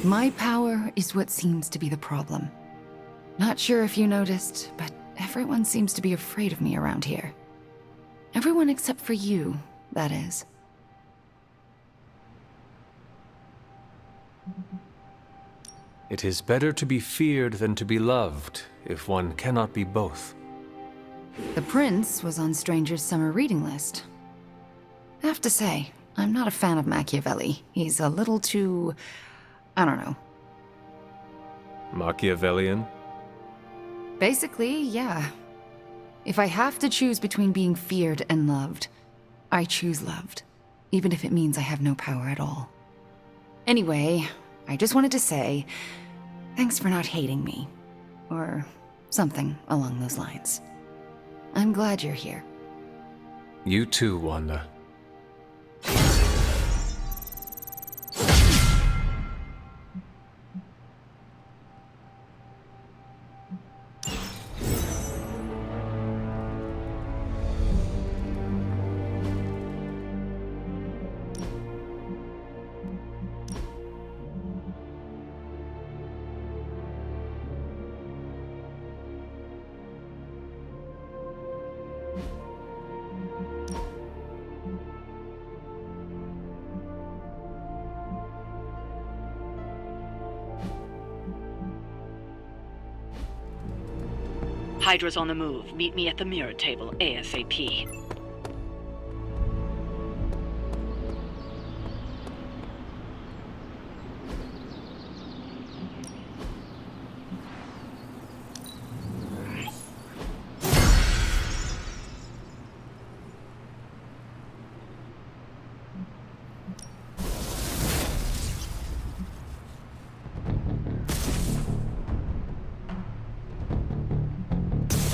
Speaker 3: My power is what seems to be the problem. Not sure if you noticed, but everyone seems to be afraid of me around here. Everyone except for you, that is.
Speaker 1: It is better to be feared than to be loved, if one cannot be both.
Speaker 3: The prince was on Stranger's summer reading list. I have to say, I'm not a fan of Machiavelli. He's a little too... I don't know.
Speaker 1: Machiavellian?
Speaker 3: Basically, yeah. If I have to choose between being feared and loved, I choose loved, even if it means I have no power at all. Anyway, I just wanted to say, thanks for not hating me. Or something along those lines. I'm glad you're here.
Speaker 1: You too, Wanda.
Speaker 13: Hydra's on the move. Meet me at the mirror table ASAP.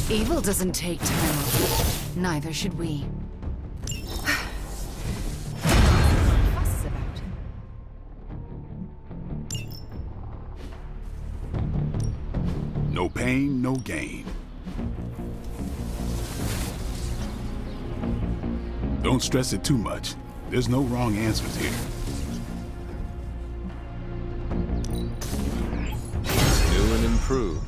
Speaker 3: Evil doesn't take time off. Neither should we. What's this about?
Speaker 5: No pain, no gain. Don't stress it too much. There's no wrong answers here.
Speaker 1: New and improved.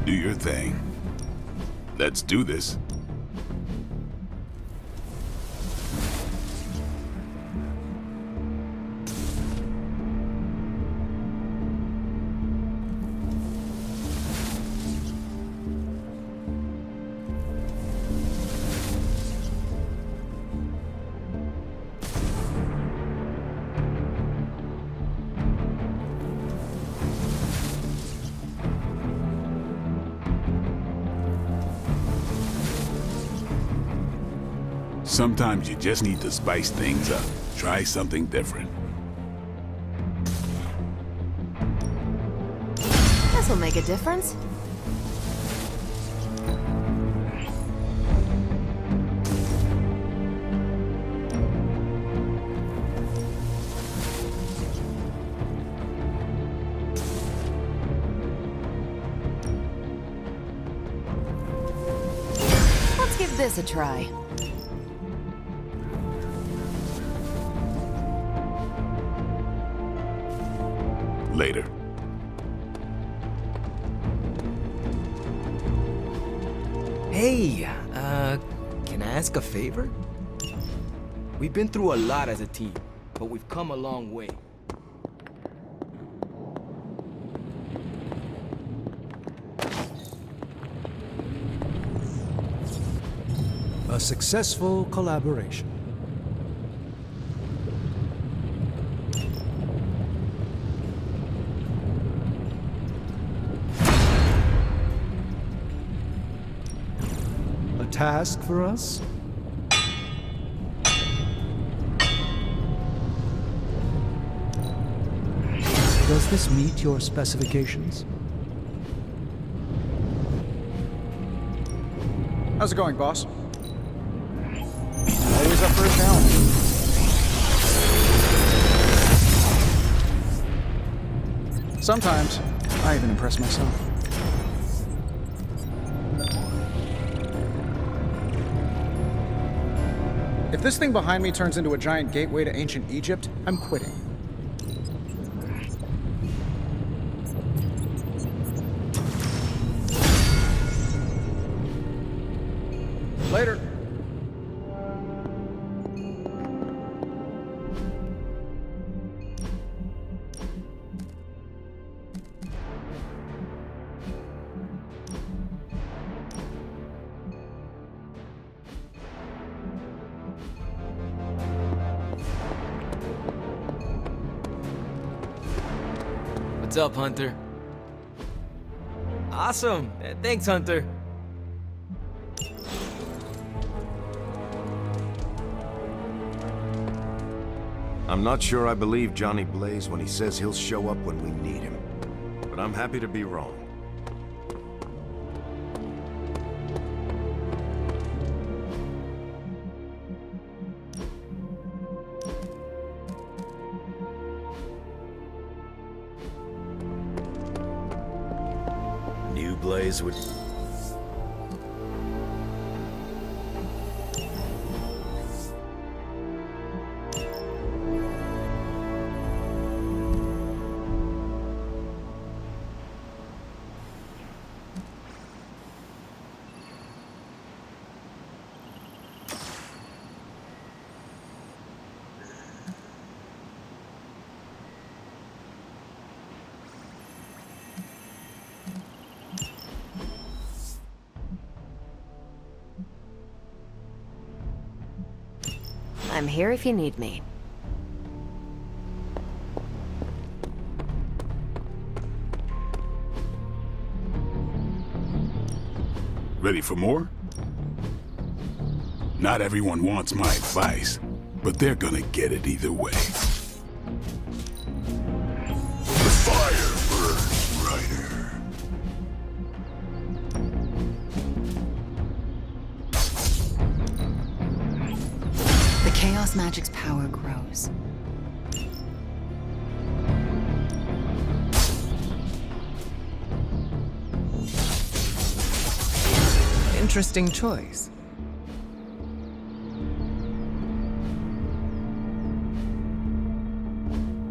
Speaker 5: Do your thing. Let's do this. Sometimes you just need to spice things up. Try something different.
Speaker 7: This'll make a difference. Let's give this a try.
Speaker 5: Later.
Speaker 2: Hey, can I ask a favor? We've been through a lot as a team, but we've come a long way.
Speaker 12: A successful collaboration. task for us? Does this meet your specifications?
Speaker 16: How's it going, boss? Always up for a challenge. Sometimes, I even impress myself. If this thing behind me turns into a giant gateway to ancient Egypt, I'm quitting. Later.
Speaker 2: What's up, Hunter? Awesome. Thanks, Hunter.
Speaker 8: I'm not sure I believe Johnny Blaze when he says he'll show up when we need him. But I'm happy to be wrong.
Speaker 18: New Blaze would...
Speaker 7: I'm here if you need me.
Speaker 5: Ready for more? Not everyone wants my advice, but they're gonna get it either way. The fire burns brighter.
Speaker 3: The Chaos Magic's power grows.
Speaker 19: Interesting choice.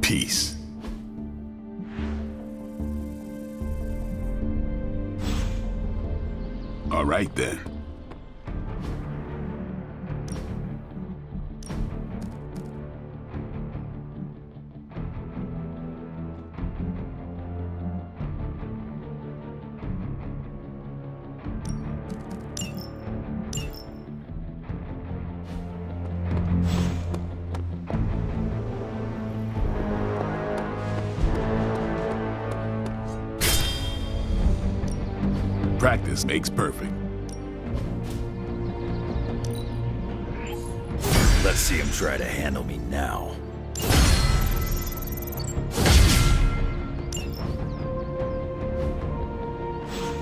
Speaker 5: Peace. All right then. Practice makes perfect.
Speaker 18: Let's see him try to handle me now.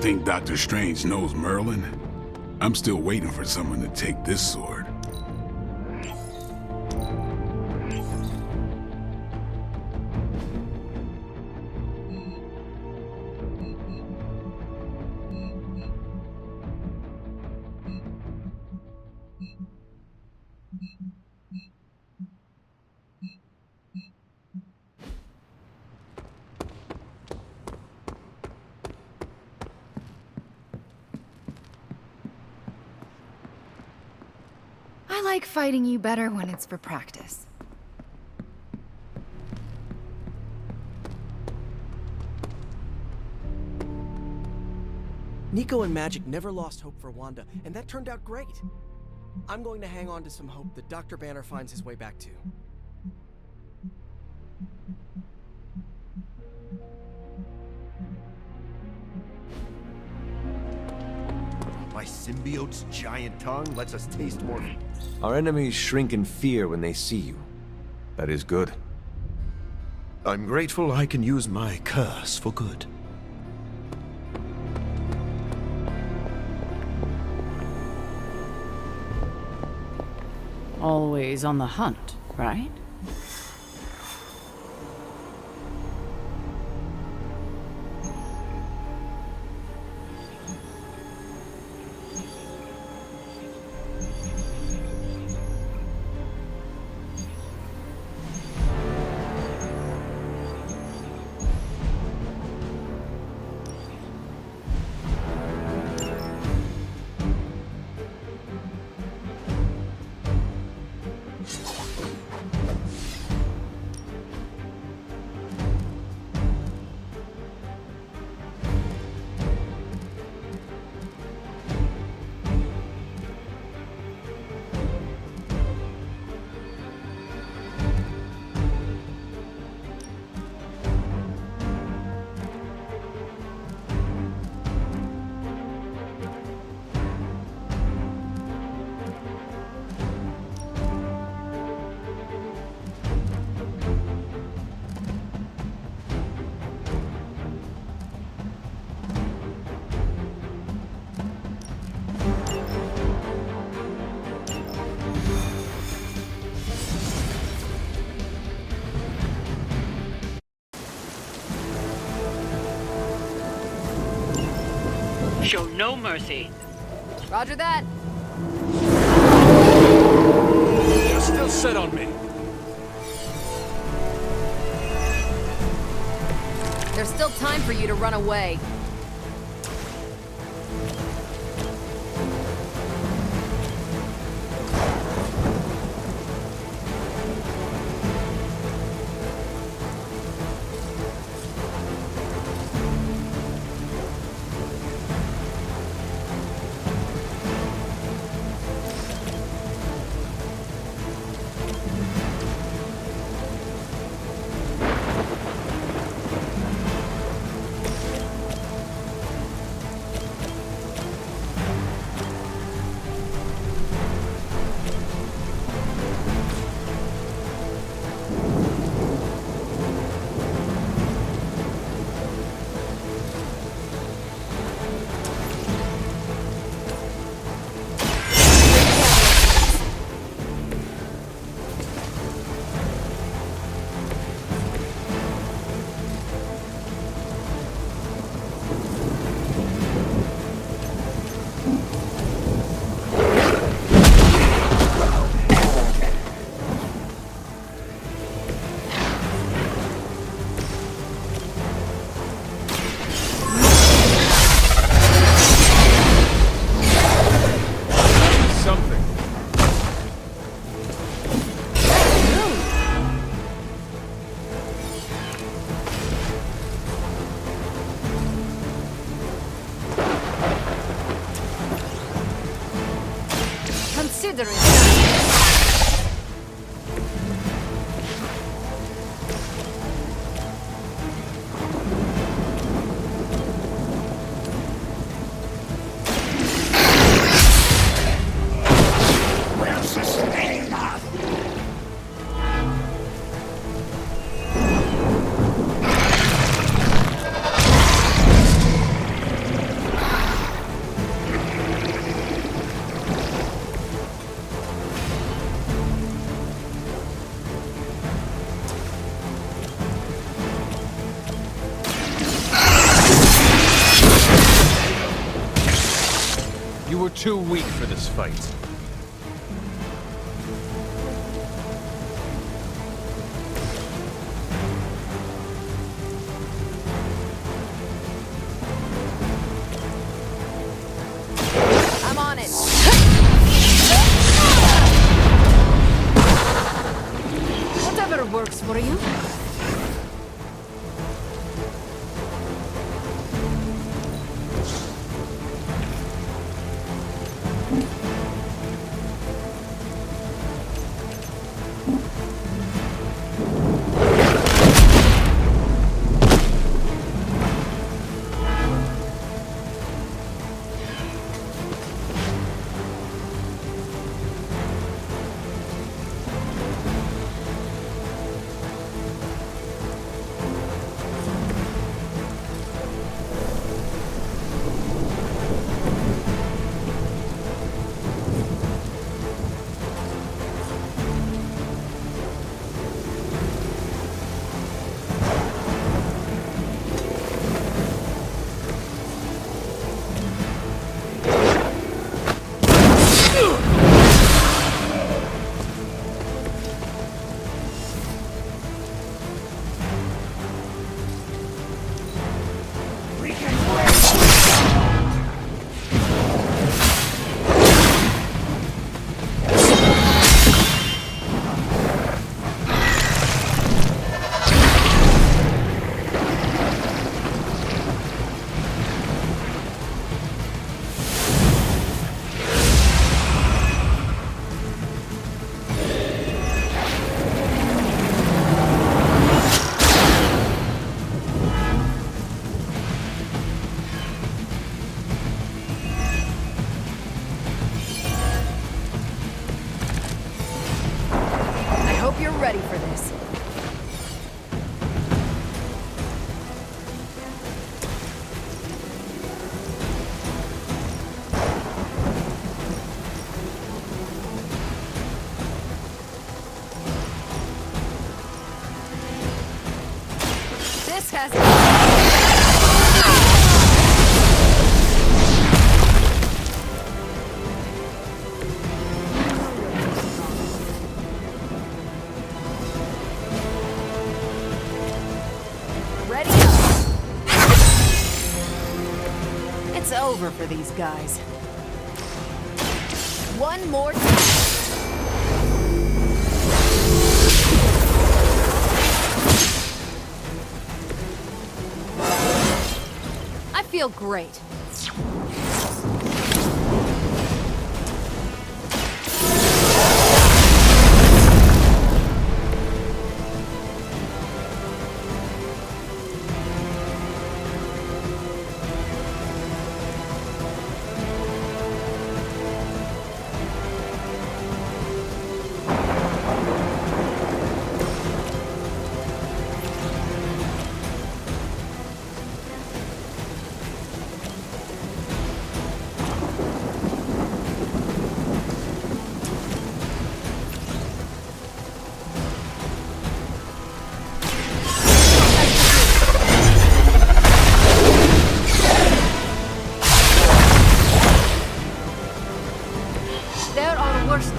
Speaker 5: Think Dr. Strange knows Merlin? I'm still waiting for someone to take this sword.
Speaker 3: I like fighting you better when it's for practice.
Speaker 20: Nico and Magic never lost hope for Wanda, and that turned out great. I'm going to hang on to some hope that Dr. Banner finds his way back too.
Speaker 6: my symbiote's giant tongue lets us taste more.
Speaker 1: Our enemies shrink in fear when they see you. That is good.
Speaker 6: I'm grateful I can use my curse for good.
Speaker 21: Always on the hunt, right?
Speaker 13: Show no mercy.
Speaker 7: Roger that.
Speaker 17: You're still set on me.
Speaker 7: There's still time for you to run away. Consider it done.
Speaker 17: You were too weak for this fight.
Speaker 7: I'm on it.
Speaker 10: Whatever works for you. over for these guys. One more time. I feel great.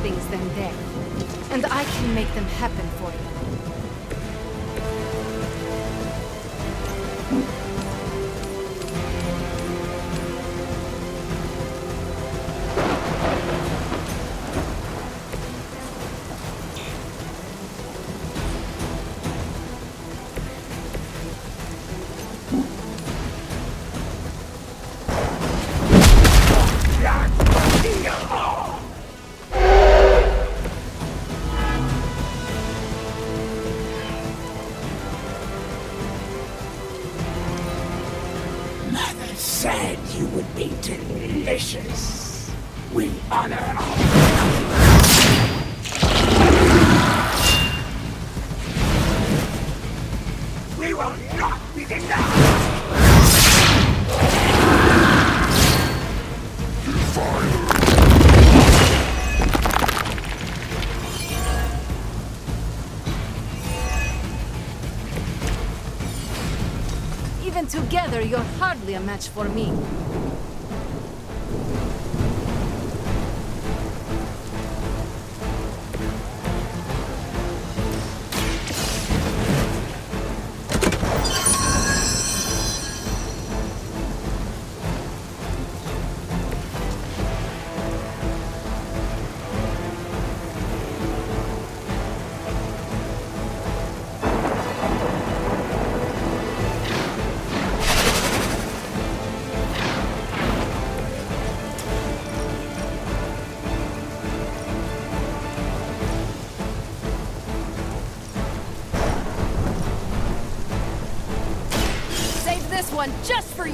Speaker 10: Things than death, and I can make them happen for you.
Speaker 9: Said you would be delicious. We honor our... We will not be denied!
Speaker 10: Even together, you're hardly a match for me. One just for you!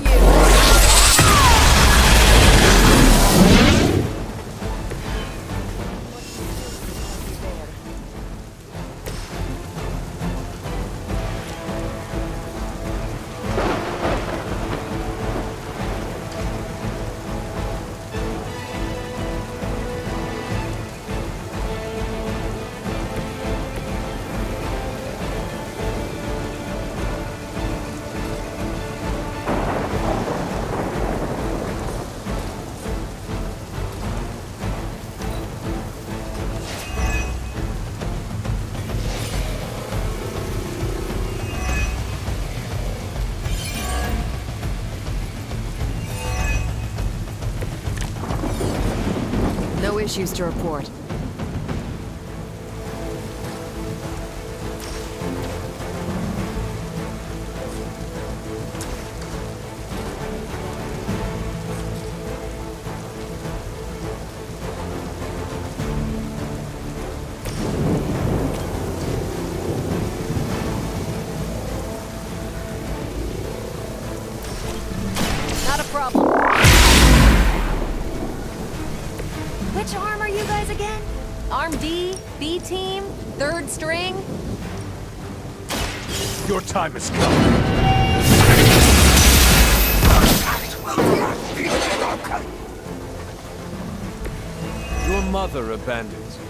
Speaker 7: No issues to report.
Speaker 10: Not a problem.
Speaker 7: Which arm are you guys again? Arm D, B team, third string?
Speaker 17: Your time has come. Your mother abandons you.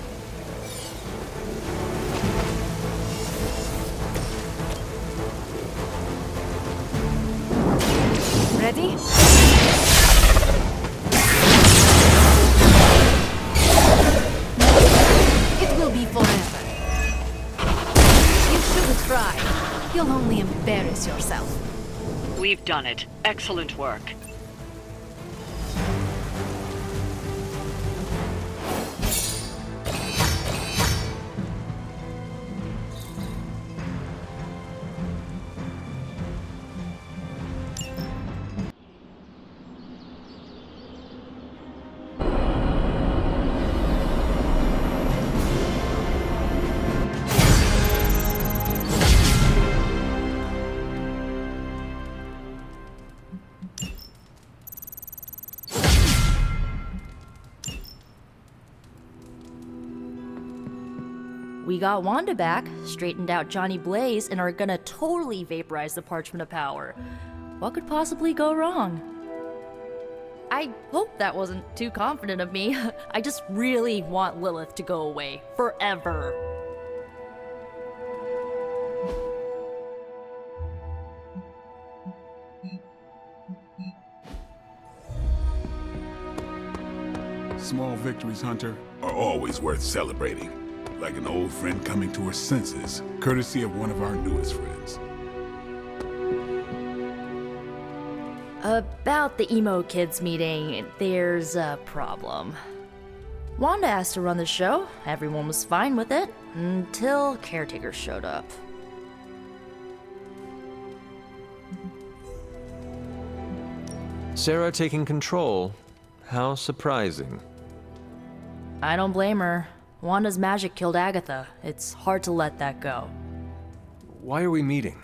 Speaker 10: Ready? It will be forever. You shouldn't try. You'll only embarrass yourself.
Speaker 13: We've done it. Excellent work.
Speaker 15: We got Wanda back, straightened out Johnny Blaze, and are gonna totally vaporize the Parchment of Power. What could possibly go wrong? I hope that wasn't too confident of me. I just really want Lilith to go away. Forever.
Speaker 5: Small victories, Hunter, are always worth celebrating. Like an old friend coming to her senses, courtesy of one of our newest friends.
Speaker 15: About the emo kids meeting, there's a problem. Wanda asked to run the show. Everyone was fine with it, until caretakers showed up.
Speaker 1: Sarah taking control. How surprising.
Speaker 15: I don't blame her. Wanda's magic killed Agatha. It's hard to let that go.
Speaker 1: Why are we meeting?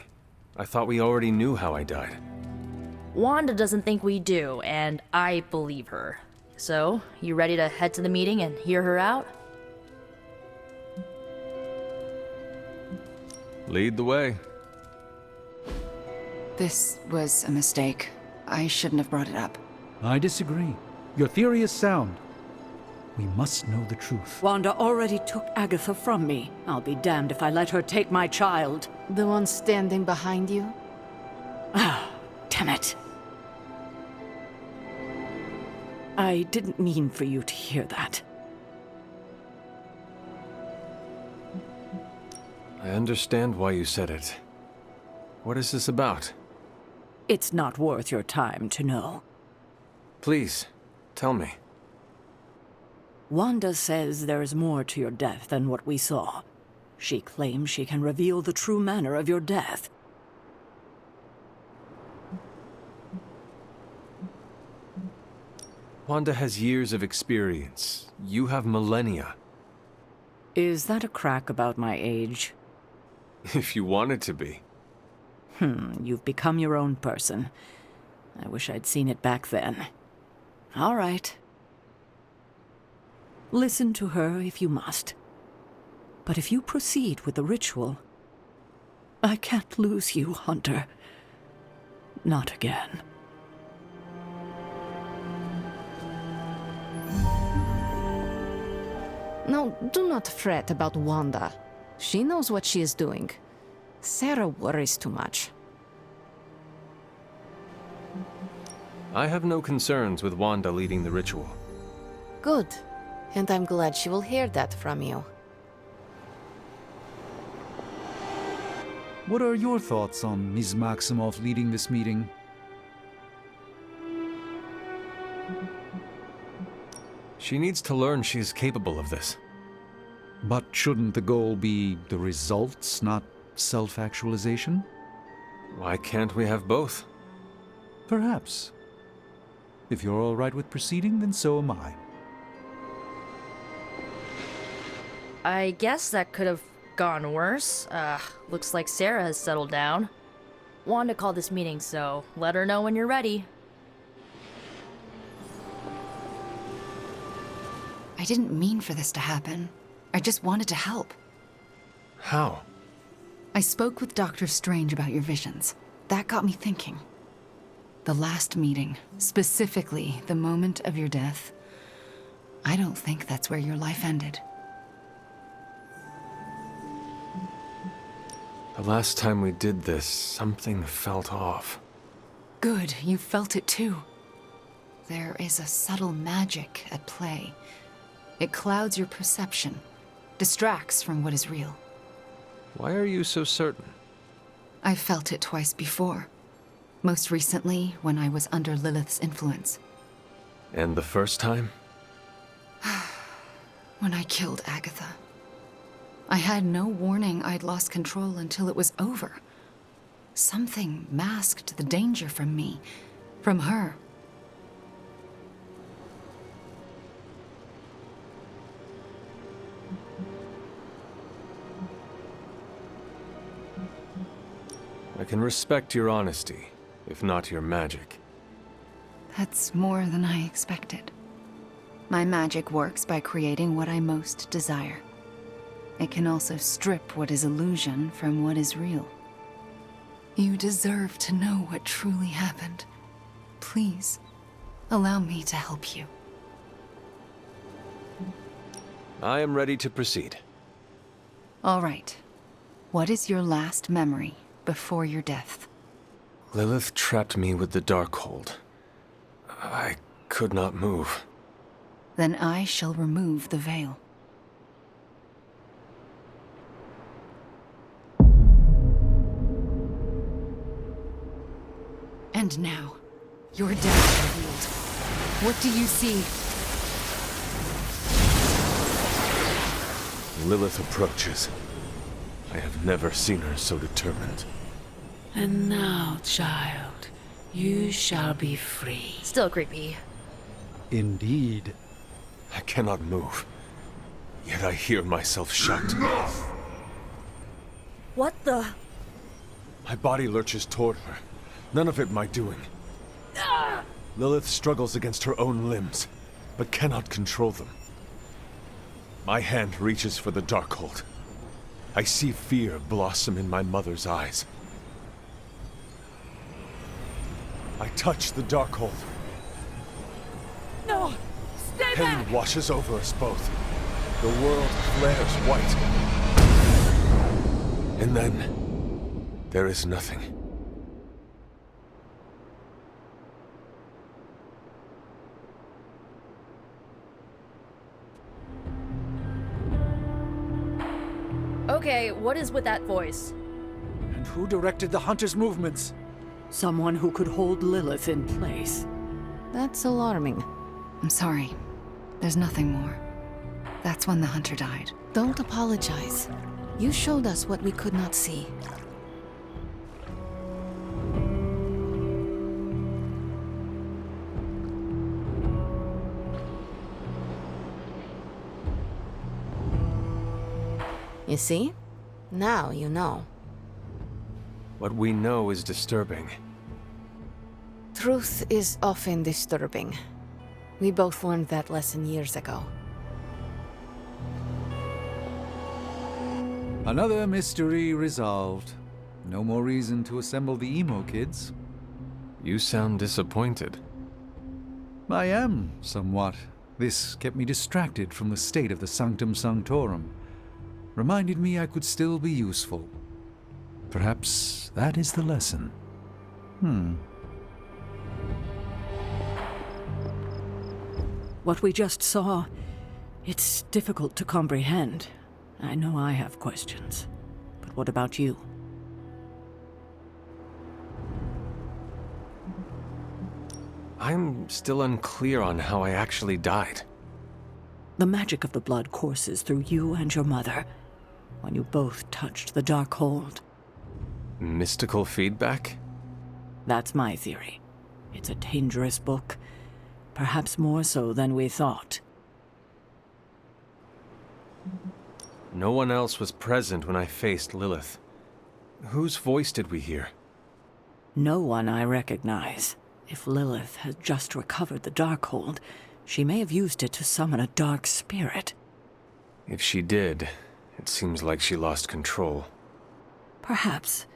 Speaker 1: I thought we already knew how I died.
Speaker 15: Wanda doesn't think we do, and I believe her. So, you ready to head to the meeting and hear her out?
Speaker 1: Lead the way.
Speaker 3: This was a mistake. I shouldn't have brought it up.
Speaker 12: I disagree. Your theory is sound. We must know the truth.
Speaker 14: Wanda already took Agatha from me. I'll be damned if I let her take my child.
Speaker 10: The one standing behind you?
Speaker 14: Ah, damn it. I didn't mean for you to hear that.
Speaker 1: I understand why you said it. What is this about?
Speaker 14: It's not worth your time to know.
Speaker 1: Please, tell me.
Speaker 14: Wanda says there is more to your death than what we saw. She claims she can reveal the true manner of your death.
Speaker 1: Wanda has years of experience. You have millennia.
Speaker 14: Is that a crack about my age?
Speaker 1: If you want it to be.
Speaker 14: You've become your own person. I wish I'd seen it back then. All right. Listen to her if you must. But if you proceed with the ritual, I can't lose you, Hunter. Not again.
Speaker 10: Now, do not fret about Wanda. She knows what she is doing. Sarah worries too much.
Speaker 1: I have no concerns with Wanda leading the ritual.
Speaker 10: Good. And I'm glad she will hear that from you.
Speaker 12: What are your thoughts on Ms. Maximoff leading this meeting?
Speaker 1: She needs to learn she is capable of this.
Speaker 12: But shouldn't the goal be the results, not self-actualization?
Speaker 1: Why can't we have both?
Speaker 12: Perhaps. If you're all right with proceeding, then so am I.
Speaker 15: I guess that could have gone worse. Looks like Sarah has settled down. Wanda called this meeting, so let her know when you're ready.
Speaker 3: I didn't mean for this to happen. I just wanted to help.
Speaker 1: How?
Speaker 3: I spoke with Dr. Strange about your visions. That got me thinking. The last meeting, specifically the moment of your death, I don't think that's where your life ended.
Speaker 1: The last time we did this, something felt off.
Speaker 3: Good, you felt it too. There is a subtle magic at play. It clouds your perception, distracts from what is real.
Speaker 1: Why are you so certain?
Speaker 3: I've felt it twice before. Most recently, when I was under Lilith's influence.
Speaker 1: And the first time?
Speaker 3: When I killed Agatha. I had no warning I'd lost control until it was over. Something masked the danger from me, from her.
Speaker 1: I can respect your honesty, if not your magic.
Speaker 3: That's more than I expected. My magic works by creating what I most desire. it can also strip what is illusion from what is real. You deserve to know what truly happened. Please, allow me to help you.
Speaker 1: I am ready to proceed.
Speaker 3: All right. What is your last memory before your death?
Speaker 1: Lilith trapped me with the Darkhold. I could not move.
Speaker 3: Then I shall remove the veil. And now, your death revealed. What do you see?
Speaker 1: Lilith approaches. I have never seen her so determined.
Speaker 14: And now, child, you shall be free.
Speaker 15: Still creepy.
Speaker 12: Indeed.
Speaker 1: I cannot move. Yet I hear myself shout.
Speaker 15: What the?
Speaker 1: My body lurches toward her. None of it my doing. Lilith struggles against her own limbs, but cannot control them. My hand reaches for the Darkhold. I see fear blossom in my mother's eyes. I touch the Darkhold.
Speaker 14: No! Stay
Speaker 1: Pain washes over us both. The world flares white. And then, there is nothing.
Speaker 15: Okay, what is with that voice?
Speaker 12: And who directed the hunter's movements?
Speaker 14: Someone who could hold Lilith in place. That's alarming.
Speaker 3: I'm sorry. There's nothing more. That's when the hunter died.
Speaker 10: Don't apologize. You showed us what we could not see. You see? Now you know.
Speaker 1: What we know is disturbing.
Speaker 10: Truth is often disturbing. We both learned that lesson years ago.
Speaker 12: Another mystery resolved. No more reason to assemble the EMO kids.
Speaker 1: You sound disappointed.
Speaker 12: I am, somewhat. This kept me distracted from the state of the Sanctum Sanctorum. Reminded me I could still be useful. Perhaps that is the lesson.
Speaker 14: What we just saw, it's difficult to comprehend. I know I have questions. But what about you?
Speaker 1: I'm still unclear on how I actually died.
Speaker 14: The magic of the blood courses through you and your mother when you both touched the Darkhold.
Speaker 1: Mystical feedback?
Speaker 14: That's my theory. It's a dangerous book. Perhaps more so than we thought.
Speaker 1: No one else was present when I faced Lilith. Whose voice did we hear?
Speaker 14: No one I recognize. If Lilith had just recovered the Darkhold, she may have used it to summon a dark spirit.
Speaker 1: If she did, it seems like she lost control.
Speaker 14: Perhaps.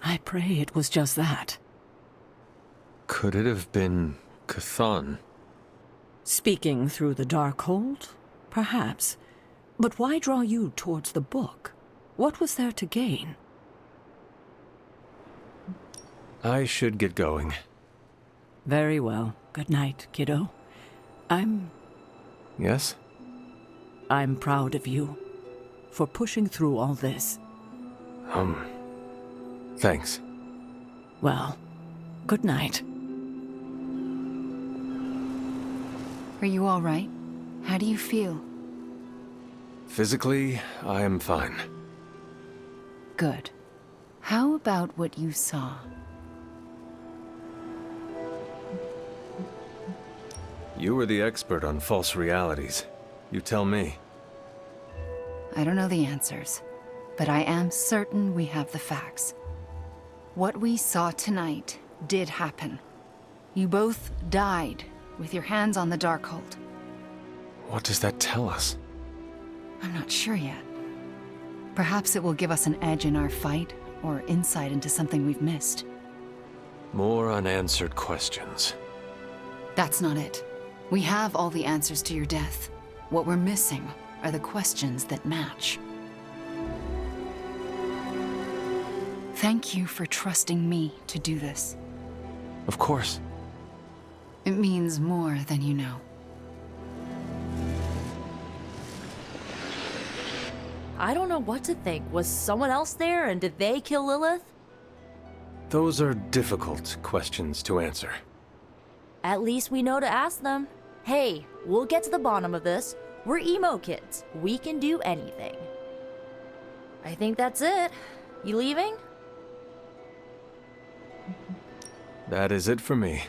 Speaker 14: I pray it was just that.
Speaker 1: Could it have been Chthon?
Speaker 14: Speaking through the Darkhold? Perhaps. But why draw you towards the book? What was there to gain?
Speaker 1: I should get going.
Speaker 14: Very well. Good night, kiddo.
Speaker 1: Yes?
Speaker 14: I'm proud of you for pushing through all this.
Speaker 1: Thanks.
Speaker 14: Well, good night.
Speaker 3: Are you all right? How do you feel?
Speaker 1: Physically, I am fine.
Speaker 3: Good. How about what you saw?
Speaker 1: You were the expert on false realities. You tell me.
Speaker 3: I don't know the answers, but I am certain we have the facts. What we saw tonight did happen. You both died with your hands on the Darkhold.
Speaker 1: What does that tell us?
Speaker 3: I'm not sure yet. Perhaps it will give us an edge in our fight, or insight into something we've missed.
Speaker 1: More unanswered questions.
Speaker 3: That's not it. We have all the answers to your death. What we're missing are the questions that match. Thank you for trusting me to do this.
Speaker 1: Of course.
Speaker 3: It means more than you know.
Speaker 15: I don't know what to think. Was someone else there, and did they kill Lilith?
Speaker 1: Those are difficult questions to answer.
Speaker 15: At least we know to ask them. Hey, we'll get to the bottom of this. We're emo kids. We can do anything. I think that's it. You leaving?
Speaker 1: That is it for me.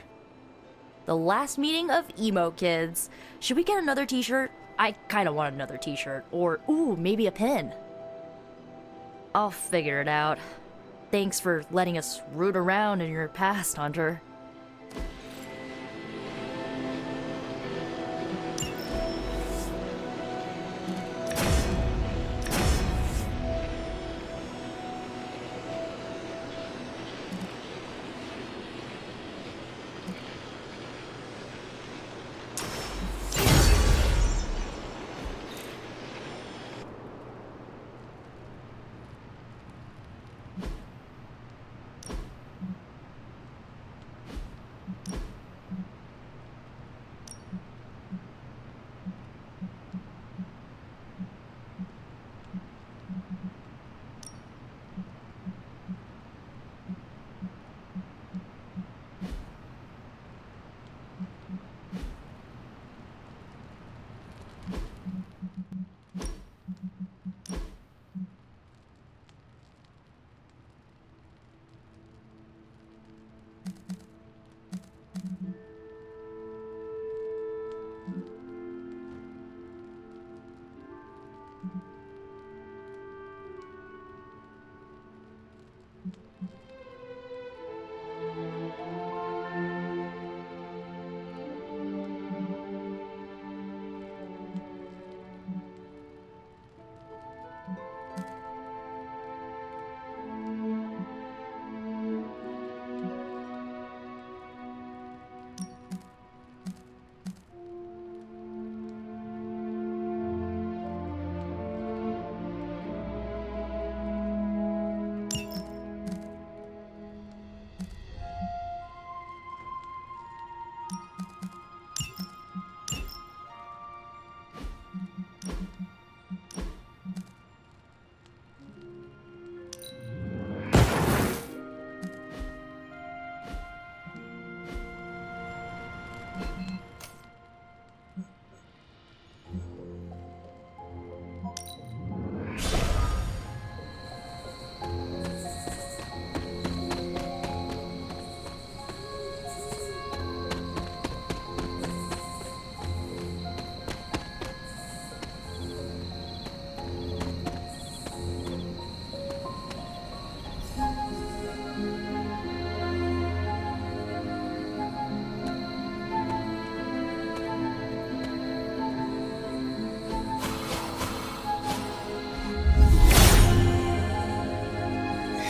Speaker 15: The last meeting of emo kids. Should we get another t-shirt? I kinda want another t-shirt. Or, ooh, maybe a pin. I'll figure it out. Thanks for letting us root around in your past, Hunter.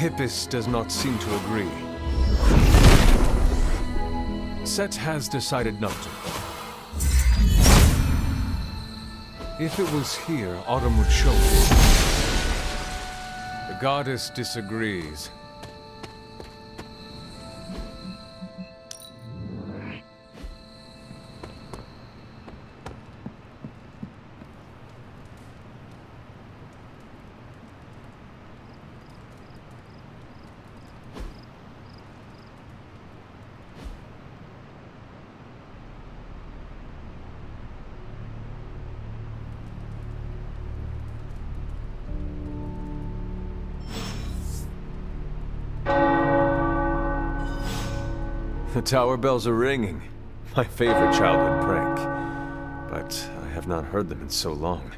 Speaker 1: Hippus does not seem to agree. Set has decided not to. If it was here, Autumn would show it. The goddess disagrees. The tower bells are ringing. My favorite childhood prank. But I have not heard them in so long.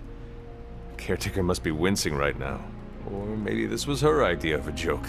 Speaker 1: Caretaker must be wincing right now. Or maybe this was her idea of a joke.